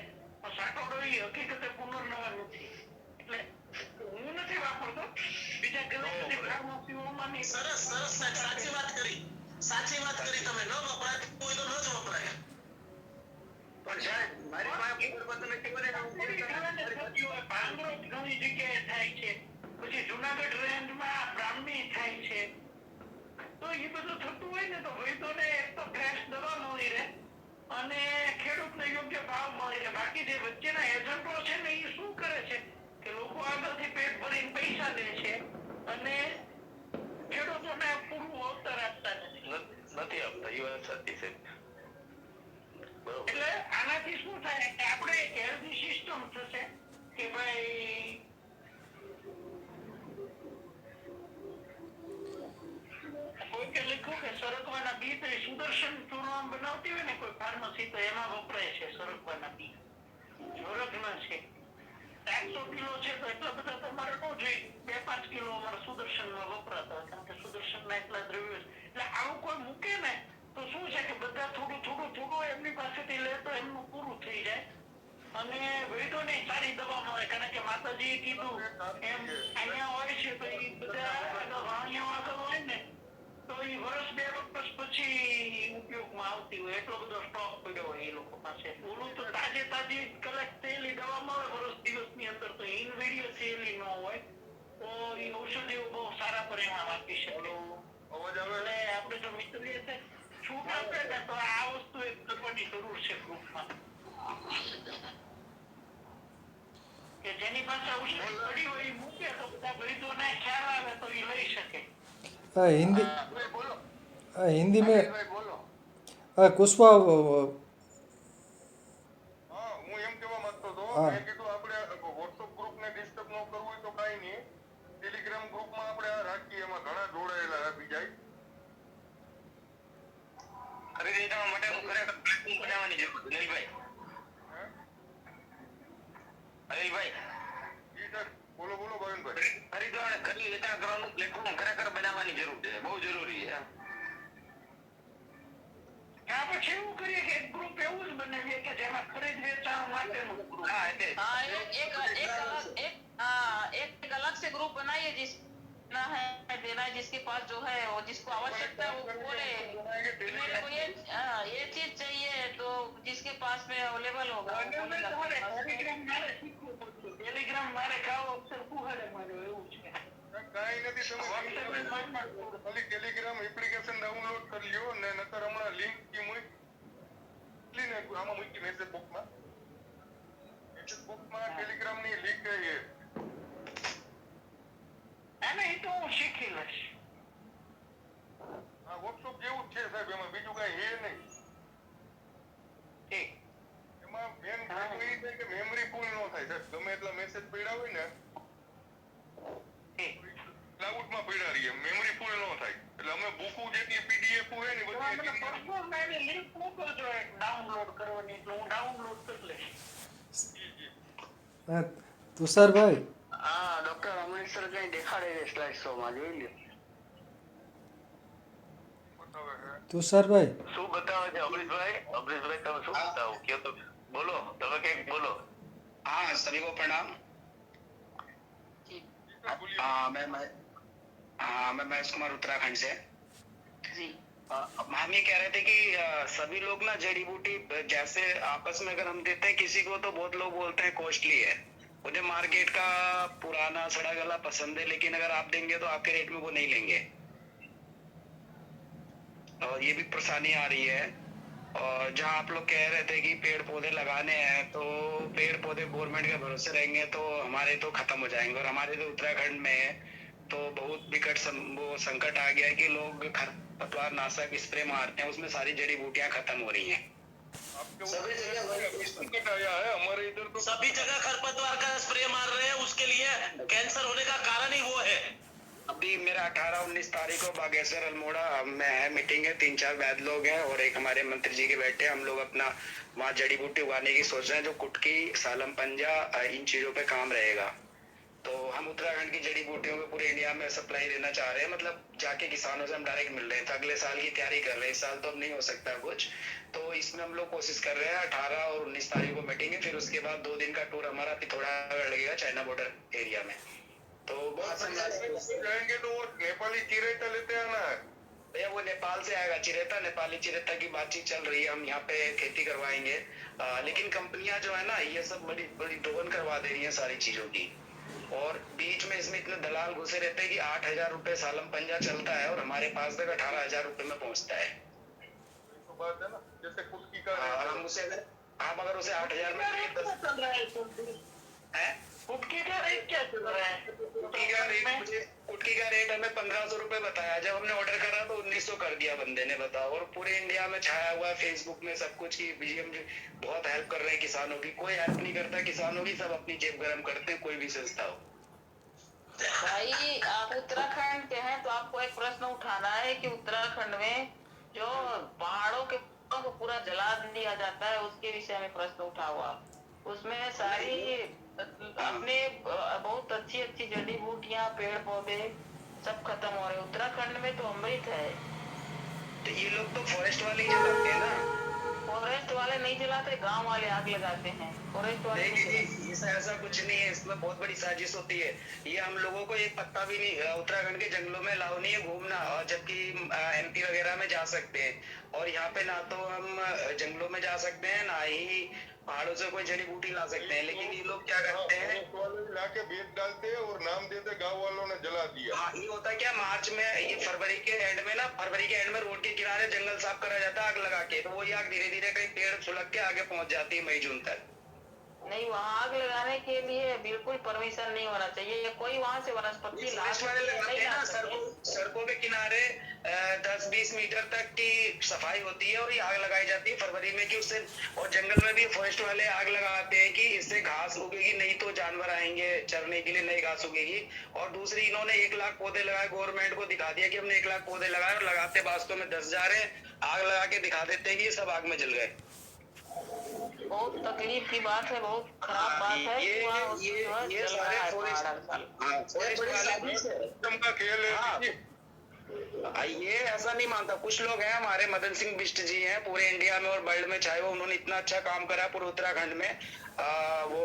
સાટોડો એ હકીકતે પુનર્નવા નથી એટલે હું નથી વાપરતો. બીજા ઘણી બધી ફાર્મસીઓમાં સરસ સરસ સાહેબ, સાચી વાત કરી તમે. ન વપરાય કોઈ તો ન જ વપરાય. પણ સાહેબ મારી પાસે તમે ખબર ઘણી જગ્યાએ થાય છે. પછી જુનાગઢ રેન્જમાં બ્રાહ્મણી થાય છે. તો એ બધું થતું હોય ને તો વૈદોને એક તો ફ્રેશ દવા મળી રહે અને ખેડૂતને યોગ્ય ભાવ મળી રહે. બાકી જે વચ્ચેના એજન્ટો છે ને એ શું કરે છે કે લોકો આગળથી પેટ ભરીને પૈસા દે છે અને ખેડૂતોને પૂરું વળતર આપતા નથી આપતા. એ વાત સાચી છે. એટલે આનાથી શું થાય કે આપણે હેલ્ધી સિસ્ટમ થશે કે ભાઈ કોઈકે લખ્યું કે સરગવાના બી તો સુદર્શન ચૂર્ણ બનાવતી હોય ને કોઈ ફાર્મસી તો એમાં વપરાય છે સરગવાના બી. જોરગના છે 400 કિલો છે તો એટલા બધા તમારે ન જોઈએ. 2-5 કિલો અમારા સુદર્શનમાં વપરાતા કારણ કે સુદર્શનના એટલા દ્રવ્યો છે. એટલે આવું કોઈ મૂકે ને તો શું છે કે બધા થોડું એમની પાસેથી લે તો એમનું પૂરું થઈ જાય અને વૈદોની સારી દવા મળે. કારણ કે માતાજીએ કીધું એમ અહીંયા હોય છે તો એ બધા વાણિયા આગળ હોય ને તો એ વર્ષ 2 વર્ષ પછી ઉપયોગમાં આવતી હોય એટલો બધો સ્ટોક પડ્યો હોય એ લોકો પાસે. ઓલું તો તાજી કલેક્ટ થયેલી દવા મળે વર્ષ દિવસની અંદર તો ઇનવેડિયો થયેલી ન હોય તો એ ઔષધિઓ બહુ સારા પરિણામ આપી શકે. એટલે આપણે જો મિત્રીએ છૂટ આપે ને તો આ વસ્તુ એક કરવાની જરૂર છે ગ્રુપમાં કે જેની પાસે ઔષધિ પડી હોય એ મૂકે તો બધા વૈદોને ખ્યાલ આવે તો એ લઈ શકે. हिंदी में બોલો. कुशवा હા હું એમ કહેવા માંગતો હતો મેં કીધું આપણે વોટ્સઅપ ગ્રુપને ડિસ્ટર્બ ન કરવું હોય તો કાંઈ નહીં, ટેલિગ્રામ ગ્રુપમાં આપણે આ રાખીએ, એમાં ઘણા જોડાયેલા આપી જાય. ખરીદવા માટે ખરેખર પ્લેટફોર્મ બનાવવાની જરૂર છે અનિલભાઈ. જી સર બોલો ભાવિનભાઈ. ખરીદવા અને ખરીદ વેચાણ કરવાનું પ્લેટફોર્મ ખરેખર બનાવવાની જરૂર છે, બહુ જરૂરી છે. ત્યાં પછી એવું કરીએ કે એક ગ્રુપ એવું જ બનાવીએ કે જેમાં ખરીદ વેચાણ માટેનું ગ્રુપ. હા એટલે हाँ, एक ऐसे ग्रुप बनाइए जिस ना है देना है, जिसके पास जो है और जिसको आवश्यकता है वो बोले कि मेरे को ये चीज चाहिए, तो जिसके पास में अवेलेबल होगा वो बोलेगा। ટેલિગ્રામ મારે ખાવો અક્ષર પુહાડે માર્યો એવું છે. કાંઈ નથી, તમે ખાલી ટેલિગ્રામ એપ્લિકેશન ડાઉનલોડ કરી લ્યો ને નકર હમણાં લિંક કી મૂકીને આમાં મૂકી મેસેજ બોક્સમાં ટેલિગ્રામની લિંક છે. અને એ તો હું શીખી લઈશ. આ વોટ્સઅપ જેવું જ છે સાહેબ, એમાં બીજું કાંઈ હે નહીં. ઠીક. એમાં મેન ખાતું એ છે કે મેમરી ફૂલ ન થાય સાહેબ. ગમે એટલા મેસેજ પડ્યા હોય ને ક્લાઉડમાં પડ્યા રહીએ, મેમરી ફૂલ ન થાય. એટલે અમે બુકુ જેટલી પીડીએફ હોય ને બધી લિંક મોકલજો એક ડાઉનલોડ કરવાની, એટલે હું ડાઉનલોડ કરી લઈશ. તુષારભાઈ, હા ડોક્ટર અમરીશ સર કઈ દેખાડે છે સ્લાઇડ શો માં, જોઈ લ્યો બતાવે છે. તુષારભાઈ, શું બતાવે છે અમરીશભાઈ? અમરીશભાઈ તમે શું બતાવો કયો તો, બોલો તમે કંઈક બોલો. हाँ सभी को प्रणाम. हाँ मैं महेश कुमार उत्तराखंड से. जी हम ये कह रहे थे कि सभी लोग ना जड़ी बूटी जैसे आपस में अगर हम देते हैं किसी को तो बहुत लोग बोलते हैं कॉस्टली है, उन्हें मार्केट का पुराना सड़ा गला पसंद है, लेकिन अगर आप देंगे तो आपके रेट में वो नहीं लेंगे. और ये भी परेशानी आ रही है. और जहाँ आप लोग कह रहे थे कि पेड़ पौधे लगाने हैं, तो पेड़ पौधे गवर्नमेंट के भरोसे रहेंगे तो हमारे तो खत्म हो जाएंगे. और हमारे तो उत्तराखंड में तो बहुत विकट वो संकट आ गया है कि लोग खरपतवार नाशक स्प्रे मारते हैं, उसमें सारी जड़ी बूटियां खत्म हो रही हैं. सभी जगह संकट आया है, हमारे इधर तो सभी जगह खरपतवार का स्प्रे मार रहे हैं, उसके लिए कैंसर होने का कारण ही वो है. अभी मेरा 18-19 तारीख को बागेश्वर अल्मोड़ा में है मीटिंग है, 3-4 वैद्य लोग हैं और एक हमारे मंत्री जी के बैठे हैं. हम लोग अपना वहाँ जड़ी बूटी उगाने की सोच रहे हैं, जो कुटकी सालम पंजा इन चीजों पे काम रहेगा. तो हम उत्तराखंड की जड़ी बूटियों को पूरे इंडिया में सप्लाई देना चाह रहे हैं, मतलब जाके किसानों से हम डायरेक्ट मिल रहे हैं. तो अगले साल की तैयारी कर रहे हैं, इस साल तो अब नहीं हो सकता कुछ, तो इसमें हम लोग कोशिश कर रहे हैं. 18 और 19 तारीख को मीटिंग है, फिर उसके बाद 2 दिन का टूर हमारा पिथौरागढ़ लगेगा, चाइना बॉर्डर एरिया में. तो बहुत जाएंगे तो वो नेपाली चिरेटा लेते आना है. भैया वो नेपाल से आएगा चिरेता, नेपाली चिरेता की बातचीत चल रही है, हम यहाँ पे खेती करवाएंगे. लेकिन कंपनियां जो है ना ये सब बड़ी बड़ी दोहन करवा दे रही हैं सारी चीजों की. और बीच में इसमें इतने दलाल घुसे रहते हैं कि 8,000 रुपए सालम पंजा चलता है और हमारे पास तक 18,000 रुपए में पहुंचता है. तो बात है ना, जैसे कुटकी का हम अगर उसे 8,000 में कुटकी का रेट क्या चल रहा है? कुटकी का रेट हमें 1,500 रुपए बताया, जब हमने ऑर्डर करा तो 1,900 कर दिया बंदे ने, बताओ. और पूरे इंडिया में छाया हुआ है फेसबुक में सब कुछ की बीजीएम बहुत हेल्प कर रहे हैं किसानों की. कोई हेल्प नहीं करता किसानों की, सब अपनी जेब गरम करते हैं, कोई भी संस्था हो. भाई आप उत्तराखंड के हैं तो आपको एक प्रश्न उठाना है कि उत्तराखंड में जो पहाड़ों के को पूरा जला दिया जाता है उसके विषय में प्रश्न उठाओ आप. उसमें सारी अपने बहुत अच्छी अच्छी जड़ी बूटियां पेड़ पौधे सब खत्म हो रहे हैं. उत्तराखंड में तो अमृत है. तो ये लोग तो फॉरेस्ट वाले ही जलाते हैं ना. फॉरेस्ट वाले नहीं जलाते, गांव वाले आग लगाते हैं. फॉरेस्ट वाले नहीं जलाते. ऐसा कुछ नहीं है, इसमें बहुत बड़ी साजिश होती है. ये हम लोगों को एक पत्ता भी नहीं उत्तराखंड के जंगलों में अलाउ नहीं है घूमना, और जबकि एमपी वगैरह में जा सकते हैं. और यहाँ पे ना तो हम जंगलों में जा सकते हैं ना ही पहाड़ों से कोई जड़ी बूटी ला सकते हैं. लेकिन ये लोग क्या करते हैं, लाके बेच डालते हैं और नाम देते गांव वालों ने जला दिया. हाँ ये होता क्या, मार्च में ये फरवरी के एंड में रोड के किनारे जंगल साफ करा जाता है आग लगा के, तो वो आग धीरे धीरे कहीं पेड़ सुलग के आगे पहुंच जाती है मई जून तक. नहीं, वहाँ आग लगाने के लिए बिल्कुल परमिशन नहीं होना चाहिए. कोई वहाँ से वनस्पति सड़कों के किनारे 10-20 मीटर तक की सफाई होती है और ये आग लगाई जाती है फरवरी में कि उससे. और जंगल में भी फॉरेस्ट वाले आग लगाते हैं कि इससे घास उगेगी, नहीं तो जानवर आएंगे चरने के लिए, नई घास उगेगी. और दूसरी इन्होंने 1 लाख पौधे लगाए, गवर्नमेंट को दिखा दिया कि हमने 1 लाख पौधे लगाए, और लगाते वास्तव में 10,000 है. आग लगा के दिखा देते हैं कि ये सब आग में जल गए. बहुत तकलीफ की बात है, बहुत खराब बात है. ये सारे फॉरेस्ट का खेल है. ये ऐसा नहीं मानता. कुछ लोग हैं हमारे, मदन सिंह बिष्ट जी हैं, पूरे इंडिया में और वर्ल्ड में चाहे वो, उन्होंने इतना अच्छा काम करा पूरे उत्तराखंड में. वो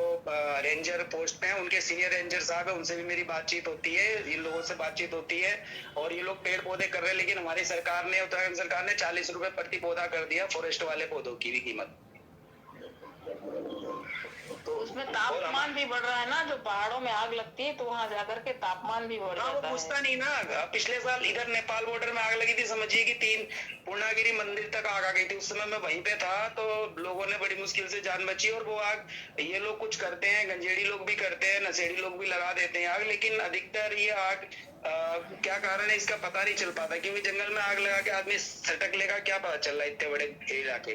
रेंजर पोस्ट पे हैं, उनके सीनियर रेंजर साहब है, उनसे भी मेरी बातचीत होती है, इन लोगों से बातचीत होती है। और ये लोग पेड़ पौधे कर रहे हैं, लेकिन हमारी सरकार ने, उत्तराखंड सरकार ने 40 रुपए प्रति पौधा कर दिया फॉरेस्ट वाले पौधों की भी कीमत। तो उसमें तापमान भी बढ़ रहा है ना, जो पहाड़ों में आग लगती है तो वहां जाकर के तापमान भी बढ़ हाँ, वो जाता पूछता है। नहीं ना। पिछले साल इधर नेपाल बॉर्डर में आग लगी थी, समझिए कि 3 पूर्णागिरी मंदिर तक आग आ गई थी। उस समय मैं वहीं पे था, तो लोगों ने बड़ी मुश्किल से जान बची। और वो आग ये लोग कुछ करते हैं, गंजेड़ी लोग भी करते हैं, नशेड़ी लोग भी लगा देते हैं आग, लेकिन अधिकतर ये आग क्या कारण है इसका पता नहीं चल पाता, क्योंकि जंगल में आग लगा के आदमी सटक लेगा, क्या पता चल रहा है इतने बड़े इलाके में।